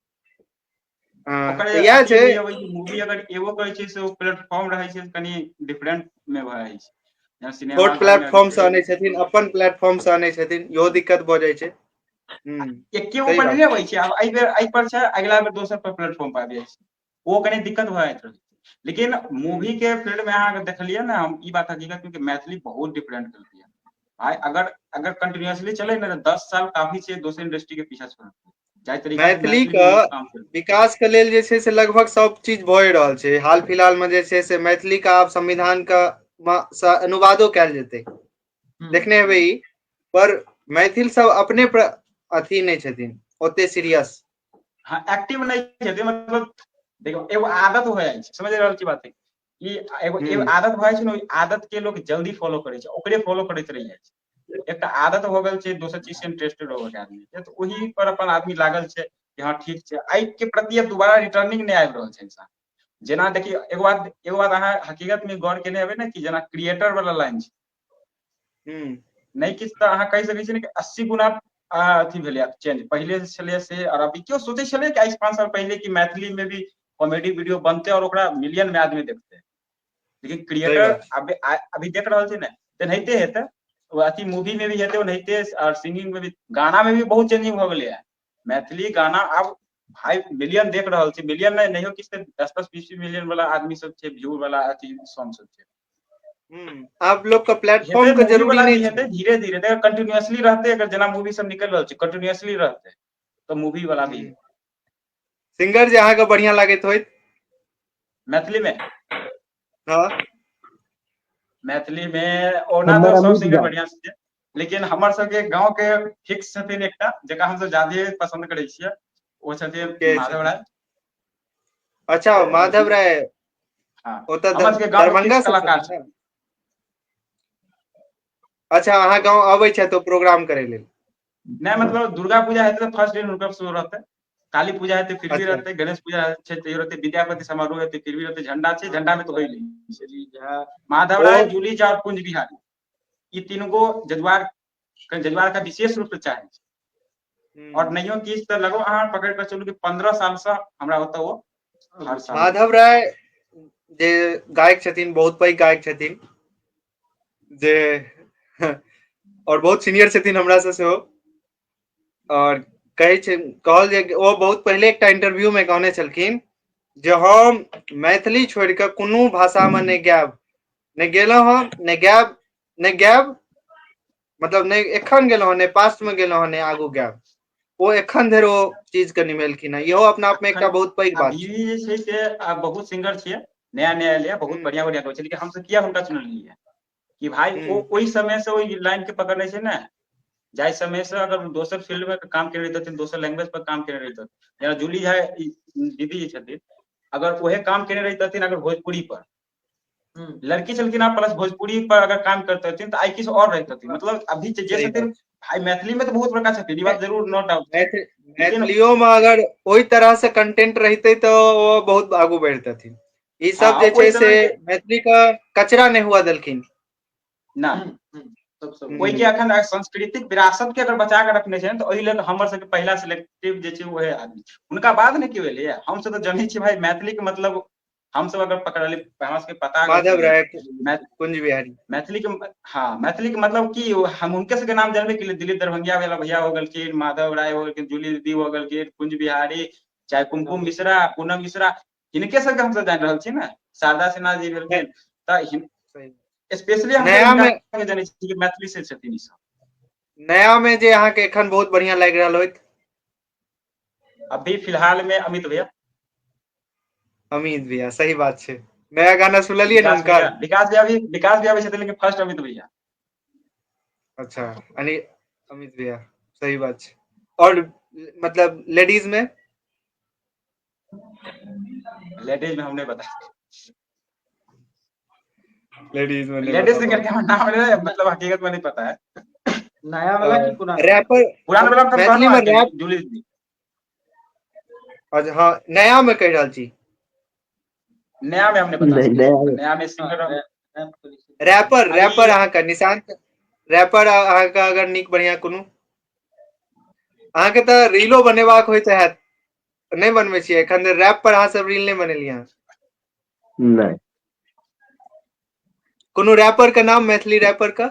हाँ ओकर तऽ इएह अथी छै। भी अबै छै मूवी अगर एगो करै छै से ओ प्लेटफॉर्म रहै छै कनि डिफरेंट में भऽ जाइ छै। जेना सिनेमा छोट घर में अभी प्लेटफॉर्म से आनै छथिन, अपन प्लेटफॉर्म से आनै छथिन, इहो दिक्कत भऽ जाइ छै। एके गो सही पर बात नहि अबै छै आब एहि बेर एहि पर छै अगिला बेर दोसर पर प्लेटफॉर्म पर आबि जाइ छै ओ कनि दिक्कत भऽ जाइत रहै छै। लेकिन मूवी के फील्ड में अहाँ देखलियै ने हम ई बात हकीकत क्योंकि मैथिली बहुत डिफरेंट केलकै है भाई अगर कंटिन्यूअसली चले ना 10 साल काफी छै दोसर इंडस्ट्री के पीछा छोड़ जाहि तरीका से मैथिली मैथिली का में काम करें। विकास के लेल जे छै से लगभग सब चीज भए रहल छै। हाल फिलहाल में जे छै से मैथिली का आब संविधान का सँ अनुवादो कैल जेतै, देखने हेबै ई। पर मैथिल सब अपने अथी नहीं छथिन ओते सीरियस। हाँ एक्टिव नहीं छथिन, मतलब देखो एगो आदत हो जाइ छै, समझ रहल छी बात है कि एगो आदत हो जाइ छै ने, ओइ आदत के लोग जल्दी फॉलो करे छै, ओकरे फॉलो करैत रह जाइ छै। एकटा आदत हो गेल छै, दोसर चीज से इंटरेस्टेड हो गेल आदमी के, तो ओही पर अपन आदमी लागल छै कि हाँ ठीक छै, एहि के प्रति अब दोबारा रिटर्निंग नहीं आबि रहल छै इंसान। जेना देखिए एगो बात अहाँ हकीकत में गौर केने हेबै ने कि जेना क्रिएटर वाला लाइन छै, नहीं किछु तऽ अहाँ कहि सकै छियै ने कि 80 गुना अथी भेलै चेंज, पहले छलै से और अभी। क्यों सोचे छलै कि 5 साल पहले की मैथिली में भी कॉमेडी वीडियो बनते और ओकरा मिलियन में आदमी देखते, लेकिन सही क्रिएटर बात। अभी देख रहल छै ने, तेनाहिते हेतै अथी मूवी में भी हेतै ओनाहिते, और सिंगिंग में भी, गाना में भी बहुत चेंजिंग हो गेलै है। मैथिली गाना आब भाई मिलियन देख रहल छै, मिलियन नहीं किछु 10-20 मिलियन वाला आदमी सब छै, व्यू वाला अथी सॉन्ग सब छै। आप लोग का हेतै प्लेटफॉर्म का मूवी जरूरी वाला नहीं भी छै। हेतै धीरे धीरे, अगर कंटिन्यूअसली रहते, अगर जेना मूवी सब निकल रहल छै कंटिन्यूअसली रहते तो मूवी वाला भी सिंगर जे अहाँके बढ़िया लागैत होइत मैथिली में। हाँ मैथिली में ओना हमर तो सब अमित सिंगर झा। बढ़िया छै, लेकिन हमर सबके गांव के फिक्स छथिन एकटा जकरा हम सब ज्यादे पसंद करै छियै, ओ छथिन के माधव छथिन? राय। अच्छा माधव राय, हाँ ओतऽ हमर सबके गांव के दरभंगा फिक्स से कलाकार छथिन छै। ने? अच्छा अहाँ गाँव अबै छथि ओ प्रोग्राम करे लेल? नहीं मतलब दुर्गा पूजा हेतै तो फर्स्ट डे हुनकर शुरू रहतै, काली पूजा हेतै फिर भी अच्छा रहतै, गणेश पूजा छै तैयो रहतै, विद्यापति समारोह हेतै फिर भी रहतै, झंडा छै झंडा में तो होइ नहीं। माधव ओ राय, जूली झा और कुंज बिहारी, ये तीन गो जजुआर का विशेष रूप से चाहे छै। और नहियो किछ तऽ लगो अहाँ पकड़ के चलू कि 15 साल से हमरा ओतऽ वो हर साल होइ माधव राय जे गायक छथिन, बहुत पैघ गायक छथिन, जे और बहुत सीनियर छथिन हमरा से सेहो। और कहल जे ओ बहुत पहले एकटा इंटरव्यू में कहने छलखिन जे हम मैथिली छोड़ के कोनो भाषा में नहीं गायब, नहीं गेलहुं हम, नहीं गायब, नहीं गायब, मतलब नहीं एखन गेलहुं, नहीं पास्ट में गेलहुं, नहीं आगू गायब। ओ एखन धरि ओ चीज के निभेलखिन है, इहो अपना आप में एकटा अखन बहुत पैघ बात अभी छै। जे छै से बहुत सिंगर छियै, नया नया एलियै, बहुत बढ़िया बढ़िया गबै छै, लेकिन हमसब किया हुनका चुनलियै कि भाई ओ ओहि समय से ओहि लाइन के पकड़ने छै ने, जाहि समय से अगर दोसर फील्ड में काम केने रहितथिन, दोसर लैंग्वेज पर काम केने रहितथिन, जेना जूली झा दीदी जे छथिन, अगर ओहे काम केने रहितथिन अगर भोजपुरी पर, लड़की छलखिन आप प्लस भोजपुरी पर अगर काम करतथिन तो आई किछु और रहतथिन। मतलब अभी जे सही छथिन बात भाई मैथिली में तो बहुत बड़का छथिन, ई बात जरूर नो डाउट छै, लेकिन मैथिलियों में अगर ओहि तरह से कंटेंट रहते तो वो बहुत आगू बढ़तथिन। ई सब हाँ जे ओहि छै से समय के मैथिली का कचरा नहीं हुआ देलखिन। ना ओहि के अखन सांस्कृतिक विरासत के अगर बचा के रखने छै तऽ ओहि लेल हमर सबके पहिला सिलेक्टिव जे छै ओहे आदमी छै। हुनका बाद ने केओ एलै, हम सब तऽ जनै छियै भाई मैथिली के मतलब, हम सब अगर पकड़लियै, हमरा सबके पता अगर माधव चललै राय, कुंज बिहारी। मैथिली के, हाँ मैथिली के मतलब की, हम हुनके सबके नाम जानबे केलियै, दिलीप दरभंगिया वाला भैया हो गेलखिन, माधव राय हो गेलखिन, जूली दीदी हो गेलखिन, कुंज बिहारी, चाहे कुमकुम मिश्रा, पूनम मिश्रा, हिनके सबके हमसब जानि रहल छियै ने, शारदा सिन्हा जी भेलखिन, तऽ स्पेशली हमसब नया हिनका में जानै छियै कि मैथिली से छथिन ई सब। नया में जे अहाँके एखन बहुत बढ़िया लागि रहल होइत? अभी फिलहाल में अमित भैया। अमित भैया, सही बात छै। नया गाना सुनलियै ने हुनकर? विकास भैया भी छथिन, लेकिन फर्स्ट अमित भैया। अच्छा अमित भैया, सही बात छै। और मतलब लेडीज में? लेडीज में हम नहीं बता, लेडीज में नहीं लेडीज बता सिंगर पाओगे? के नाम मतलब हकीकत में नहीं पता है। नया वाला कि पुराना वाला? रैपर, पुराना वाला हम मैथिली कहलहुँ में अहाँके रैप, जूली दीदी। अच्छा हाँ नया में कह रहल छी। नया में हम नहीं बता नहीं सकै छी, नया नया में सिंगर रैपर, अभी रैपर अहाँके निशांत रैपर अहाँके अगर नीक बढ़िया कोनो, अहाँके तऽ रीलो बनेबाक होइत हैत, नहीं बनबै छियै एखन धरि रैप पर अहाँ सब रील नहीं बनेलियै हँ? नहीं। कोनो रैपर के नाम, मैथिली रैपर का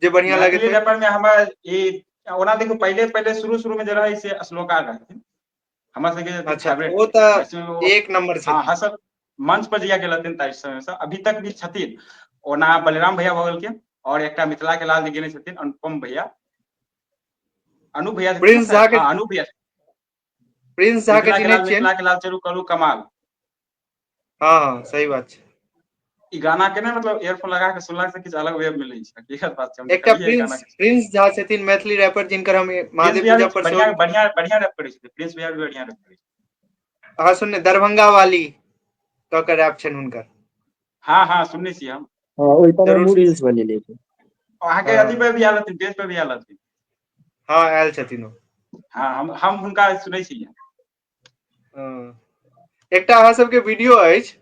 जे बढ़िया लागैत मैथिली होइत? रैपर में हमर ई ओना देखियौ, पहिले पहिले शुरू में जे रहै से श्लोका रहथिन हमर सबके अच्छा फेवरेट ओ तऽ रहै। एक नंबर हाँ छथिन। हसत मंच पर जहिया गेलथिन ताहि समय से अभी तक भी छथिन। ओना बलराम भैया भऽ गेलखिन, और एकटा मिथिला के लाल जी गेने छथिन अनुपम भैया, अनूप भैया छथिन ने प्रिंस झा शायद, के, हाँ अनूप भैया, प्रिंस झा के मिथिला के चिन्है लाल छियै? मिथिला के लाल चलू करू कमाल। हाँ हाँ सही बात छै। ई गाना के ना मतलब ईयरफोन लगा के सुनला से किछु अलग वेब मिलै छै, हकीकत बात छै। हम एकटा देखलियै ई गाना के। प्रिंस झा छथिन मैथिली रैपर, जिनकर हम प्रिंस महादेव भैया भी पूजा पर बढ़िया सेहो बढ़िया बढ़िया रैप करै छै, प्रिंस भैया भी बढ़िया रैप करै छै। अहाँ सुनने दरभंगा वाली कऽ के रैप छनि हुनकर। हाँ हाँ सुनने छियै हम। हाँ ओहि पर जरूर हमहूँ सुन। रील्स बनेने छी। अहाँके हाँ अथी पे भी आयल हथिन, पेज पे भी आयल हथिन। हाँ आयल छथिन ओ। हाँ हम हुनका सुनै छियै। हाँ। एकटा अहाँ सबके वीडियो अछि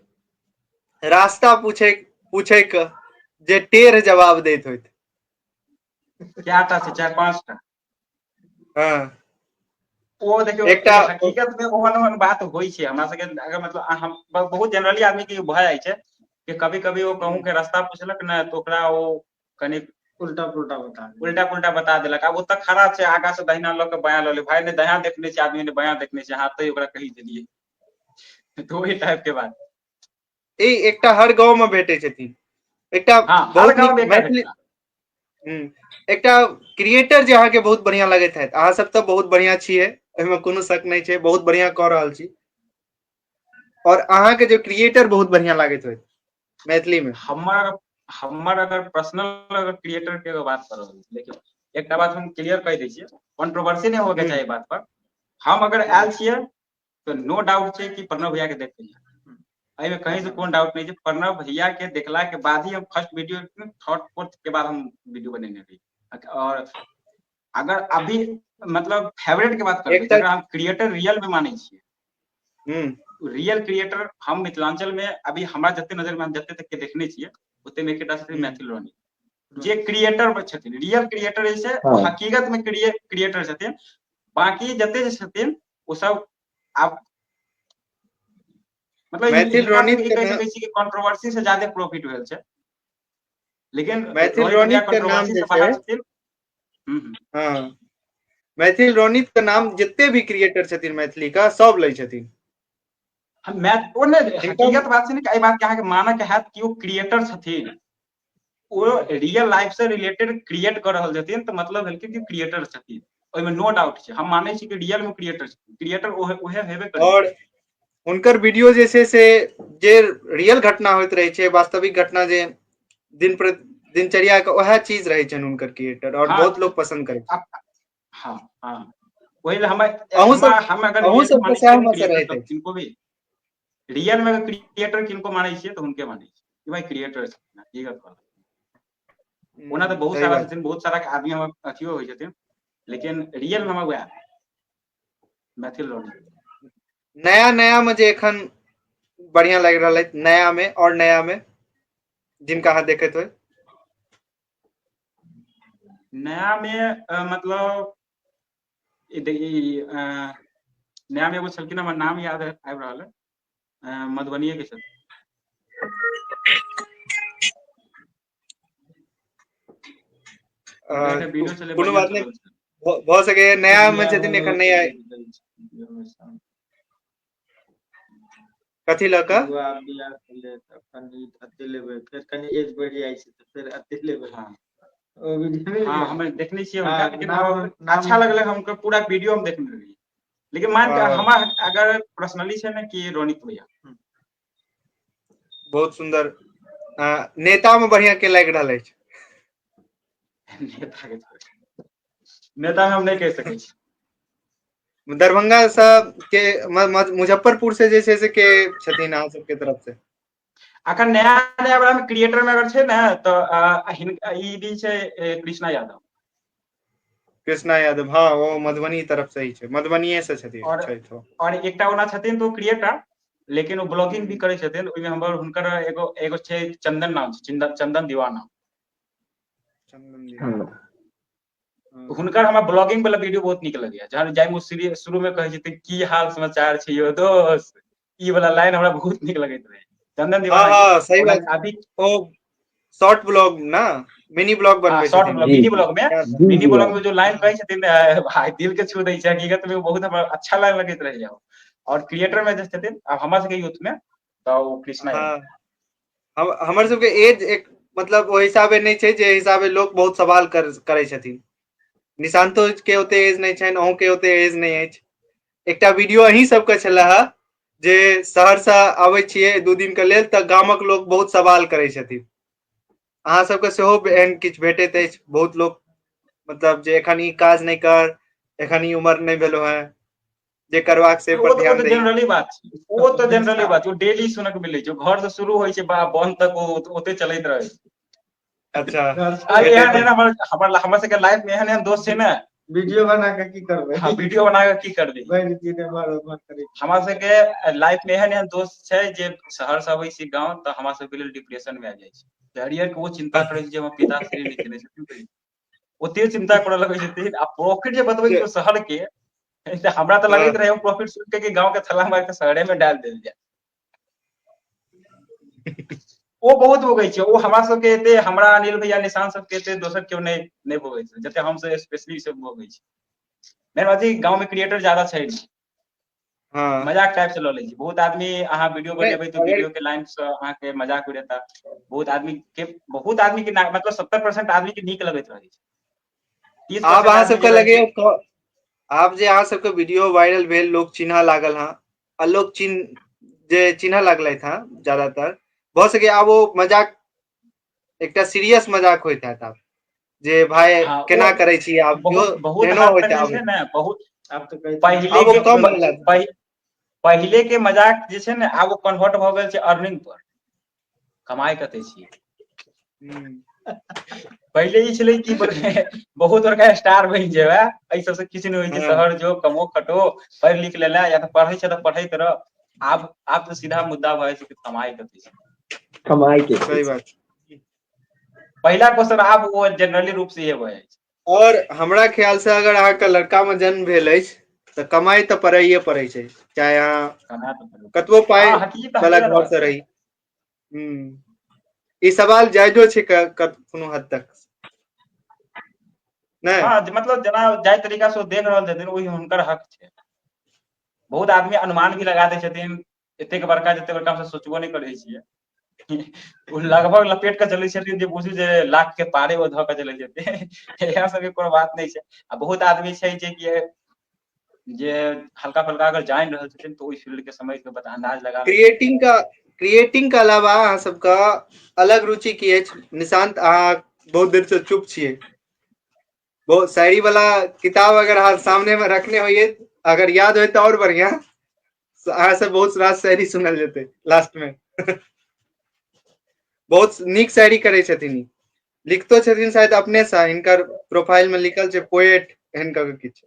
रास्ता पूछे के जे टेढ़ जवाब दैत होइत। कएटा छै, 4-5 टा। हाँ ओ देखियौ एकटा ई हकीकत में ओहन ओहन बात होइ छै हमरा सबके, अगर मतलब हम बहुत जनरली आदमी के भऽ जाइ छै कि कभी कभी वो कहूँ के रास्ता पूछलक ने तो ओकरा वो कनी उल्टा पुल्टा बता देबै। उल्टा पुल्टा बता देलक। आब ओतऽ खड़ा छै, आगा से दहिना लऽ के बायां लऽ ले, भाई ने दहिना देखने छै आदमी ने बायां देखने छै, हाथे ओकरा कहि देलियै तो ओही टाइप के बात। एकटा हर गांव में भेटै छथिन, एकटा हाँ हर बहुत गाँव नीक में एकटा मैथिली भेटला। एकटा क्रिएटर जे अहाँके बहुत बढ़िया लगैत हैत। अहाँ सब तऽ बहुत बढ़िया छियै, ओहिमे कोनो शक नहीं छै, बहुत बढ़िया कऽ रहल छी। और अहाँ के जो क्रिएटर बहुत बढ़िया लागैत होइत मैथिली में। हमर अगर पर्सनल अगर क्रिएटर के अगर बात कर रहल छी, देखियो एकटा बात हम क्लियर कह दै छियै, कंट्रोवर्सी नहीं होके चाही बात पर। हम अगर आयल छियै तो नो डाउट छै कि प्रणव भैया के देखते हैं, एहिमे कहीं से कोई डाउट नहीं है। प्रणव भैया के देखला के बाद ही हम फर्स्ट वीडियो, थर्ड फोर्थ के बाद हम वीडियो बनेने रही। और अगर अभी मतलब फेवरेट के बात करबै, एकटा जकरा हम क्रिएटर रियल में मानै छियै, हम्म रियल क्रिएटर हम मिथिलांचल में अभी हमरा जते नजर में हम जते तक के देखने छियै ओते में एकटा छथिन मैथिल रानी, जे क्रिएटर छथिन, रियल क्रिएटर जैसे हाँ ओ हकीकत में क्रिएटर छथिन। बाकी जते जे छथिन ओ सब आब मतलब मैथिल हिनका रोनित सबके ई के कहि नाम सकै छी कि कंट्रोवर्सी से ज्यादा प्रॉफिट भेल छै, लेकिन मैथिल रोहित भैया रोनित के नाम कंट्रोवर्सी जे से छै, बाहर छथिन। हाँ मैथिल रोनित के नाम जते भी क्रिएटर छथिन मैथिली का सब लै छथिन। ओ नहि हिनका हकीकत बात छै ने, एहि बात के अहाँके मानऽ के हैत कि ओ क्रिएटर छथिन, ओ रियल लाइफ से रिलेटेड क्रिएट कर रहल छथिन, तऽ मतलब भेल कि क्रिएटर छथिन। ओहिमे नो डाउट छै, हम मानै छी कि रियल में क्रिएटर छथिन, क्रिएटर ओहे हेबे करै। और हुनकर वीडियो जे छै से जे रियल घटना होइत रहै छै, वास्तविक घटना जे दिनचर्या के वएह चीज रहै छनि हुनकर क्रिएटर, और हाँ बहुत लोग पसंद करै छै। हाँ हाँ वही ले हम अगर अहूँ रियल में सबके मानै सएह छियै में से क्रिएटर रहैत सब अछि। किनको भी, रियल में अगर क्रिएटर किनको मानै छियै तो हुनके मानै छियै कि भाई क्रिएटर छथिन हकीकत बात। ओना तऽ बहुत सही सारा बात। छथिन, बहुत सारा आदमी हमर अथियो होइ छथिन, लेकिन रियल में हमर वएह मैथिल रानी। नया नया में जे एखन बढ़िया लागि रहल है, नया में और नया में जिनका अहाँ देखैत होय। नया में मतलब नया में एगो छलखिन, हमर नाम याद आबि रहल है, मधुबनीये के छथिन। हुनकर एकटा वीडियो छलै कोनो बढ़िया बात चलल छै, नहीं, भऽ सकैए नया में छथिन एखन नहीं आए। कथी लऽ कऽ बौआ बियाह भेलै तऽ कनि अथी लेबै, फेर कनि एज बढ़ि जाइ छै तऽ फेर अथी लेबै। हाँ ओ वीडियो हाँ में हमें देखने छियै हाँ हुनका, लेकिन नाम अच्छा लगलै, हमको पूरा वीडियो हम देखने रहियै। लेकिन मान के हमरा अगर पर्सनली छै ने कि रोनित भैया बहुत सुंदर नेता में बढ़िया के लागि रहल अछि। नेता में हम नहीं कह सकै छी। दरभंगा से के मुजफ्फरपुर से जे छै से के छथिन अहाँ सबके तरफ से। अखन नया नया वाला में क्रिएटर में अगर छै ने तऽ ई भी छै कृष्णा यादव। कृष्णा यादव हाँ वो मधुबनी तरफ से ही छै, मधुबनीये से छथिन और छथि वो। और एकटा ओना छथिन तो क्रिएटर, लेकिन वो ब्लॉगिंग भी हम्म, करै छथिन। ओहिमे हमर हुनकर एगो छै चंदन नाम छै, चंदन दीवाना। चंदन हाँ दीवाना। हुनकर हमरा ब्लॉगिंग वाला वीडियो बहुत नीक लगैया, जहन जाय में शुरू में कहै छथिन की हाल समाचार छै यौ दोस्त, ई वाला लाइन हमरा बहुत नीक लगैत रहे चंदन हाँ दीवाना के। हाँ सही ओना बात। अभी ओ शॉर्ट ब्लॉग ना, मिनी ब्लॉग हाँ बनबै शॉर्ट छथिन ब्लॉग, जी मिनी जी ब्लॉग में, जी मिनी जी ब्लॉग हाँ में जो लाइन कहै छथिन भाई दिल के छू दै छै, हकीकत में बहुत हमरा अच्छा लाइन लगैत रहैया। और क्रिएटर में जे छथिन आब हमरा सबके यूथ में तऽ ओ कृष्णा यादव। हाँ हमर सबके एज एक मतलब ओहि हिसाबे नहीं छै जे हिसाबे लोग बहुत सवाल करै छथिन। निशांतो के ओते एज नहीं छनि, अहूँ के ओते एज नहीं अछि, एकटा वीडियो अहीं सबके छले हे जे सहरसा आबै छियै 2 दिन के लेल तऽ गामक लोग बहुत सवाल करै छथिन। अहाँ सबके सेहो एहन किछु भेटैत अछि? बहुत लोग मतलब जे एखन ई काज नहीं कर, एखन ई उम्र नहीं भेलो है, जे करबाक से वो पर तो ध्यान दही। जनरली बात छै, वो तो जनरली बात छै, डेली सुनक मिलै छै, घर से शुरू होइ छै बंद तक ओते चलैत रहे छै। अच्छा आ भेटैत एहन अछि। एहन हमर सबके लाइफ में एहन एहन दोस्त छै ने, वीडियो बना के की करबै? हाँ वीडियो बना के की करबै। भरि दिन एम्हर ओम्हर करै छी। हमरा सबके लाइफ में एहन एहन दोस्त छै जे शहर से अबै छी गाँव तऽ हमरा सबके लेल डिप्रेशन में आ जाइ छै। कैरियर के वो चिंता करै छै जे हमर पिताश्री नहीं केने छथिन कहियो। ओते चिंता करऽ लगै छथिन आ प्रॉफिट जे बतबै जे- छियै शहर के, हमरा तऽ हाँ, लगैत रहे प्रॉफिट सुन के कि गाँव के छलांग मारि के शहरे में डाल देल जाय। ओ बहुत भोगै छै, ओ हमरा सबके एते, हमरा अनिल भैया निशांत सबके एते दोसर केओ नहीं भोगै छै जते हम सब स्पेशली सब भोगै छी। मेन बात छै गाँव में क्रिएटर ज्यादा छै नहीं, हाँ, मजाक टाइप से लऽ लै छी। बहुत आदमी अहाँ वीडियो नहीं बनेबै तऽ अगर वीडियो के लाइन से अहाँ के मजाक उड़ेता। बहुत आदमी के मतलब 70% आदमी के नीक लगैत रहै छै। आब 30% अहाँ आदमी जे सबके रहै छै, लगैया आब जे अहाँ सबके वीडियो वायरल भेल, लोग चिन्ह लागल हँ, आ लोग चिन्ह लगलथि हँ ज्यादातर, भऽ सके आब ओ मजाक एकटा सीरियस मजाक होइत हैत आब, जे भाई हाँ ओ केना करै छी आब जो बहुत बहुत एहनो हद होइत तक जे आब। छै ने, बहुत आब तऽ कहै छै पहिले आब ओ के कम भेल हैत। पहिले के मजाक जे छै ने आब ओ कन्वर्ट भऽ गेल छै अर्निंग पर। कमाई कते छी। हम्म, पहिले ई छलै कि बहुत बड़का स्टार बनि जेबै, एहि सबसे किछु नहि होइ छै, हाँ शहर जो कमो खटो पढ़ि लिख लेले, या तऽ पढ़ै छै तऽ पढ़ैत रह। आब तऽ सीधा मुद्दा भऽ जाइ छै कि कमाई कते छै। कमाई के सही छै। बात। पहिला क्वेश्चन आब वो जनरली रूप से ये भऽ जाइ छै। और हमरा ख्याल से अगर अहाँके लड़का में जन्म भेल अछि तऽ कमाई तऽ करैए पड़ै छै, चाहे अहाँ कमाय तऽ पड़ै छै। कतबो पाइ हाँ हकीकत वाला हकीकत घर बात से छै। रही। ई सवाल जायजो छै कोनो हद तक, नहि हाँ मतलब जेना जाहि तरीका से ओ देख रहल छथिन ओहि हुनकर हक छै। बहुत आदमी अनुमान भी लगा दै छथिन, एतेक बड़का जते बड़का हम सोचबो नहि करै छियै। ओ लगभग लपेट के चलै छथिन जे बुझू जे लाख के पारे ओ धऽ के चलै छथिन। इएह सबके कोनो बात नहि छै। आ बहुत आदमी छै जे हल्का फल्का अगर जानि रहल छथिन तऽ ओहि फील्ड के समझ के अंदाज लगा लै छथिन। क्रिएटिंग के अलावा अहाँ सबके अलग रुचि की अछि? निशांत अहाँ बहुत देर से चुप छियै। बहुत शायरी वाला किताब अगर अहाँ सामने में रखने होइए, अगर याद होय तो और बढ़िया, अहाँ से बहुत रास शायरी सुनल जेतै लास्ट में। बहुत नीक शायरी करै छथिन ई, लिखतो छथिन शायद अपने से, हिनकर प्रोफाइल में लिखल छै पोएट एहन कऽ के किछु।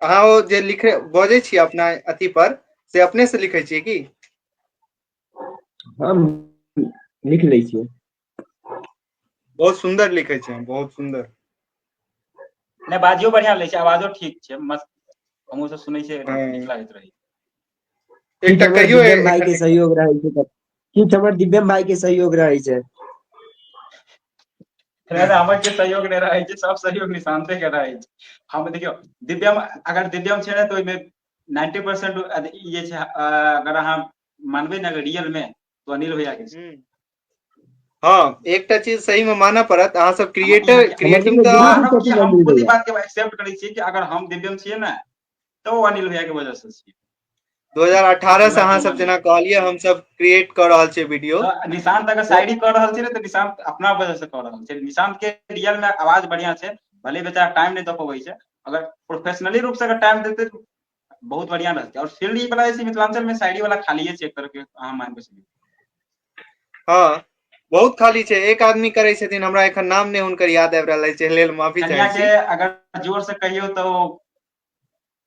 अहाँ ओ जे बजै छियै अपना अथी पर, से अपने से लिखै छियै की? हम लिख लै छियै। बहुत सुंदर लिखै छै, बहुत सुंदर। नहि बाजियो बढ़िया लै छै, आवाजो ठीक छै, मस्त। हमहुँ सब सुनै छियै हाँ। नीक लागैत रहै। किछु एकटा हमर कहियो दिव्यम भाई एखन के सहयोग रहै छै तऽ, किछु हमर दिव्यम भाई के सहयोग रहै छै। हमर के सहयोग नहि रहै छै, सब सहयोग निशांते के रहै छै। हम देखियौ दिव्यम, अगर दिव्यम छै ने तऽ ओहिमे 90% ई जे छै, अगर अहाँ मानबै ने अगर रियल में तो अनिल भैया के छै। हाँ एकटा चीज सही में मानऽ पड़त, अहाँ सब हमर क्रिएटिंग सबके गुरु तऽ मानब कि छथिन हम अनिल खुद ई भैया। बात के एक्सेप्ट करै छियै कि अगर हम दिव्यम छियै ने तऽ ओ अनिल भैया के वजह से छियै। 2018 से हमरा अहाँ केओ सब मानै जेना कहलियै हम सब क्रिएट कऽ रहल छियै वीडियो। तऽ निशांत अगर शायरी कऽ रहल छै ने तऽ निशांत अपना वजह से कऽ रहल छै। निशांत के रियल में आवाज बढ़िया छै, भले बेचारा टाइम नहीं दऽ पबै छै, अगर प्रोफेशनली रूप से अगर टाइम देतै बहुत बढ़िया रहतै। और फील्ड ई वाला मिथिलांचल में शायरी वाला खालिए छै एक तरह के, अहाँ मान के चलियौ। हाँ बहुत खाली छै, एक आदमी करै छथिन, हमरा एखन नाम नहि हुनकर याद आबि रहल अछि, एहि लेल माफी कनिया चाहै के छी। अगर जोर से कहियौ तऽ ओ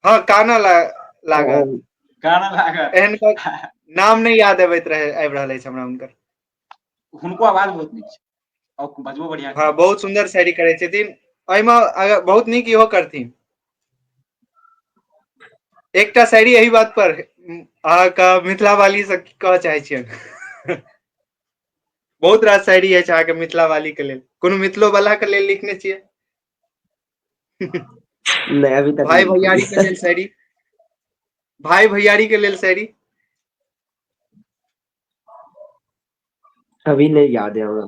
हाँ कानऽ लागत, गाना लागत। एहन नाम नहीं याद आबि रहल अछि हमरा हुनकर। हुनको आवाज बहुत नीक छै और बजबो बढ़िया हाँ करै छै। बहुत सुन्दर शायरी करै छथिन, एहिमे अगर बहुत नीक इहो करथिन। एकटा शायरी एहि बात पर अहाँके मिथिला वाली से कहऽ चाहे छियनि। बहुत रास शायरी अछि अहाँके मिथिला वाली के लेल, कोनो मिथिलो वाला के लेल लिखने छियै? नहीं अभी तक भाई नहीं भैयारी के लिखलिए। लेल शायरी, भाई भैयारी के लेल शायरी? अभी नहीं याद है हमरा,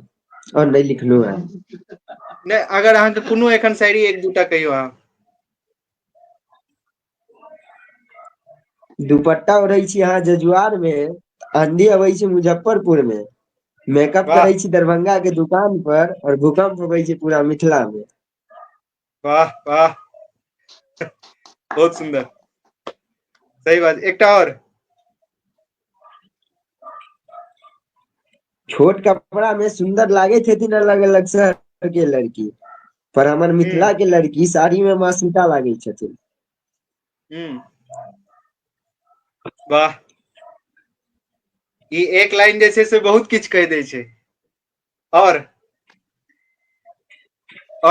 और नहीं लिखलू है। नहि अगर अहाँके कोनो एखन शायरी एक दूटा कहियो अहाँ। दुपट्टा ओढ़ै छी यहाँ जजुआर में, आंधी अबै छै मुजफ्फरपुर में, मेकअप वाह करै छी दरभंगा के दुकान पर, और भूकंप अबै छै पूरा मिथिला में। वाह वाह, बहुत सुंदर, सही बात। एकटा और छोट कपड़ा में सुंदर लागे छथिन अलग अलग शहर के लड़की, पर हमर मिथिला के लड़की साड़ी में माँ सीता लागे छथिन। वाह, ई एक लाइन जे छै से बहुत किछ कह दै छै। और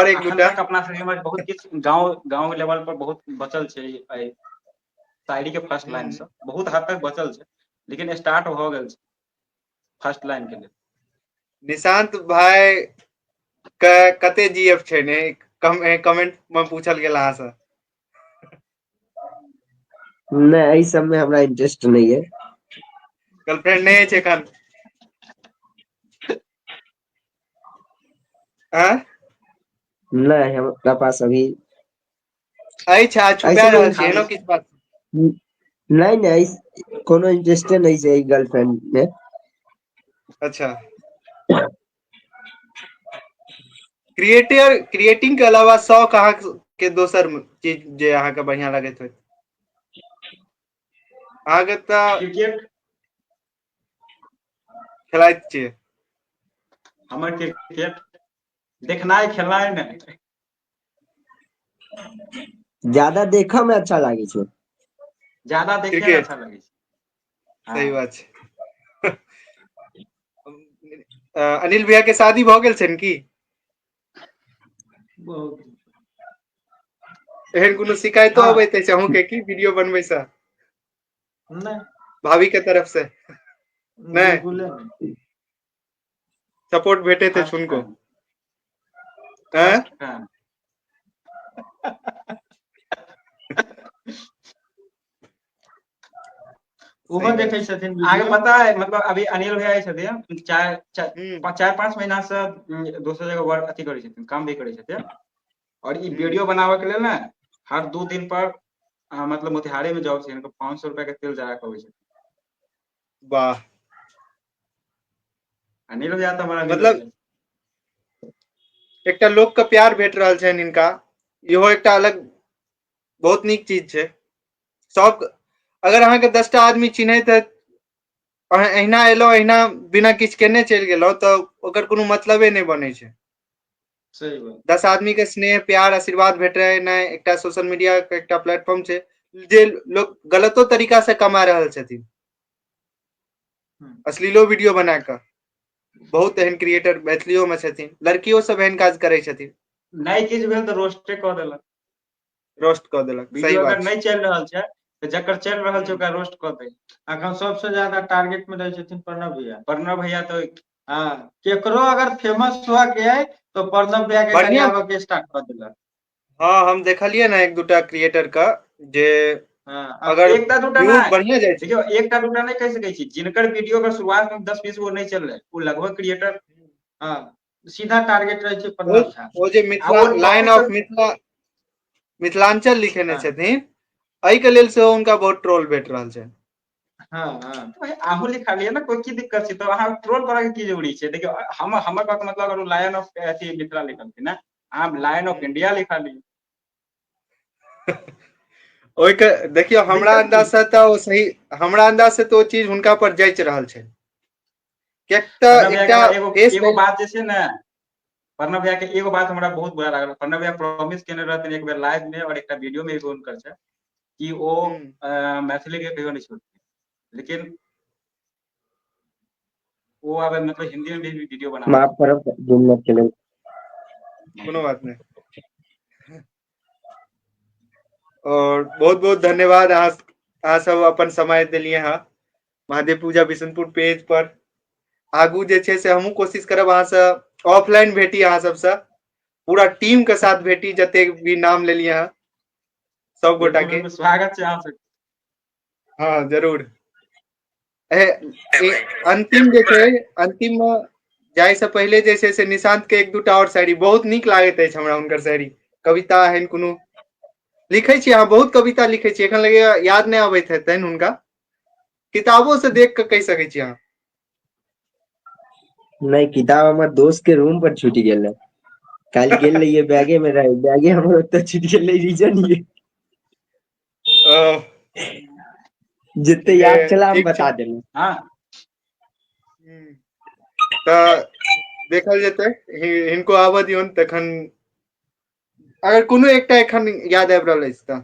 एक अखन दूटा तक अपना सबके में बहुत किछु गांव लेवल पर बहुत बचल छै एहि शायरी के फर्स्ट लाइन से, बहुत हद तक बचल छै, लेकिन स्टार्ट भ गेल छै फर्स्ट लाइन के लिए। निशांत भाई के कते जीएफ छै ने, कमेंट में पूछल गेल अहाँ से। नहीं, एहि सब में हमरा इंटरेस्ट नहीं है। गर्लफ्रेंड नहीं है एखन? नहीं, हमरा पास अभी अच्छा, छुपा ऐसे कोई रहल छी एहनो किछ बात? नहीं, कोनो इंटरेस्टे नहीं छै गर्लफ्रेंड में। अच्छा, क्रिएटिंग के अलावा शौक अहाँ के दोसर चीज जे अहाँ के बढ़िया लगैत होय? अहाँ के त क्रिकेट खेलाइत छियै? हमर क्रिकेट देखनाइ खेलनाइ नहीं। ज्यादा देखऽ में अच्छा लागे छै। ज्यादा देखे में क्रिकेट, अच्छा लगे छै। सही हाँ। बात छै। अनिल भैया के शादी भ गेल छनि की? बहुत एहन कोनो शिकायतो हाँ अबैत अछि अहूँ के की वीडियो बनबै से? नहीं, भाभी के तरफ से? नहीं, बिल्कुले नहीं। सपोर्ट भेटैत अछि फर्स्ट हुनको? Fine, first fine. ओहो देखे छथिन आगे वीडियो। पता है, मतलब अभी अनिल भैया छथिन हम्म, 4-5 महीना से दोसर जगह वर्क अथी करै छथिन, काम भी करै छथिन, और ई हम्म, वीडियो बनावे के लेल ने हर 2 दिन पर मतलब मोतिहारी में जाओ छै, 500 रुपया के तेल जरा के अबै छै। वाह, अनिल भैया तो हमारा मित्र मतलब छै। एकटा लोक के प्यार भेट रहल छनि हिनका, इहो एकटा अलग बहुत नीक चीज छै। सब अगर अहाँ के 10टा आदमी चिन्हैत हैत, अहाँ अहिना एलहुं, अहिना बिना किछ केने चलि गेलहुं, तऽ ओकर कोनो मतलबे नहीं बनै छै। सही बात। 10 आदमी के स्नेह प्यार आशीर्वाद भेटनाइ एकटा सोशल मीडिया के एकटा प्लेटफॉर्म छै, जे लोग गलतो तरीका से कमा रहल छथिन, अश्लीलो वीडियो बना क। बहुत एहन क्रिएटर मैथिलियो में छथिन, लड़कियो सब एहन काज करै छथिन। नहीं किछ भेल तऽ रोस्टे कऽ देलक। रोस्ट कऽ देलक, सही वीडियो अगर बात छै। नहीं चल रहल छै तऽ जकर चल रहल छै हम्म, ओकरा रोस्ट कऽ दै। अखन सबसे ज्यादा टारगेट में रहे छथिन प्रणव भैया। प्रणव भैया तो हाँ, केकरो अगर फेमस हुआ के है तो प्रणव भैया के बढ़िया। गरियाबे के स्टार्ट कर देलक। हाँ, हम देखलियै ना एक दूटा क्रिएटर का, जे हाँ, अब अगर एकटा दूटा व्यूज नहीं, बढ़िया जाय छै। देखियो एकटा दूटा नहीं कह सकै छी, जिनकर वीडियो का शुरुआत में 10-20 गो नहीं चल रहे, वो लगभग क्रिएटर हाँ, सीधा टारगेट रहे छै ओ प्रणव झा। ओ जे आ मिथिला वो लाइन टॉपिक ऑफ मिथिलांचल लिखेने हाँ छथिन, एहि के लेल सेहो हुनका बहुत ट्रोल भेट रहल छै। हाँ हाँ, भाई अहूँ लिखा लिया ना, कोई की दिक्कत छै, तो अहाँ ट्रोल करे के की जरूरी छै? देखियो हमर बात मतलब अगर लायन ऑफ अथी मिथिला लिखलखिन ना, अहाँ लायन ऑफ इंडिया लिखा ली। ओहि के देखियो, हमरा दिक्कत की अंदाज से तऽ ओ सही, हमरा अंदाज से तो ओ चीज हुनका पर जच रहल छै। कियाक तऽ प्रणव भैया के एकटा हमरा फेस एगो बात जे छै ने, प्रणव भैया के एगो बात हमरा बहुत बुरा लागल। प्रणव भैया प्रॉमिस केने रहथिन एक बेर लाइव में और एकटा वीडियो में, एगो हुनकर छै कि ओ मैथिली के कहियो नहीं छोड़थिन, लेकिन वो अब मतलब हिंदी में भी वीडियो बनावे माफ करब 2 मिनट के लेल। कोनो बात नहीं। और बहुत बहुत धन्यवाद, अहाँ सब अपन समय देलिए हाँ महादेव पूजा बिशनपुर पेज पर। आगू जे छै से हमहूँ कोशिश करब अहाँ से ऑफलाइन भेटी, अहाँ सबसे पूरा टीम के साथ भेटी, जते भी नाम लेलिए अहाँ सब गोटा बिल्कुल के। बिल्कुल स्वागत छै अहाँ सबके। हाँ जरूर। अंतिम जे छै, अंतिम में जाय से पहले जे छै से निशांत के एक दूटा और शायरी बहुत नीक लागैत अछि हमरा, हुनकर शायरी कविता एहन कोनो लिखे छी अहाँ बहुत कविता लिखे छी, एखन लगे याद नहीं आबैत हेतनि हुनका, किताबों से देख के कह सकै छी अहाँ। नहीं, किताब हमर दोस्त के रूम पर छूट गेल है, कल गेल रहिए बैगे में रहे, बैगे हमर ओते छूट गेल, रीजन ये अ, जितने ठीके याद चला हम ठीक छै। बता देलू। हाँ तऽ देखल जेतै, हिनको आबऽ दियौन तखन, अगर कोनो एकटा एखन याद आबि रहल अछि तऽ।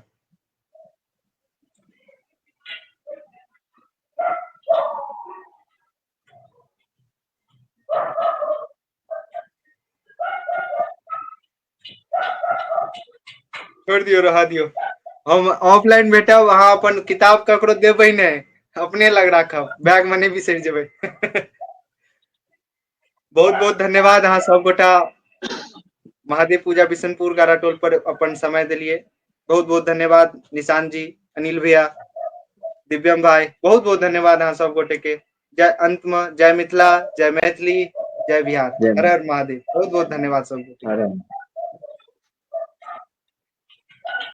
छोड़ दियौ, रहा दियौ, हम ऑफलाइन भेटब, अहाँ अपन किताब ककरो देबै नहीं, अपने लग राखब, बैग में नहीं बिसरि जेबै। बहुत बहुत धन्यवाद अहाँ सब गोटा महादेव पूजा बिशनपुर गाराटोल पर अपन समय दिलिए। बहुत बहुत धन्यवाद निशांत जी, अनिल भैया, दिव्यम भाई, बहुत बहुत धन्यवाद अहाँ सब गोटे के। जय अंत में जय मिथिला, जय मैथिली, जय बिहार, हर हर महादेव। बहुत बहुत धन्यवाद सब गोटे के। अरे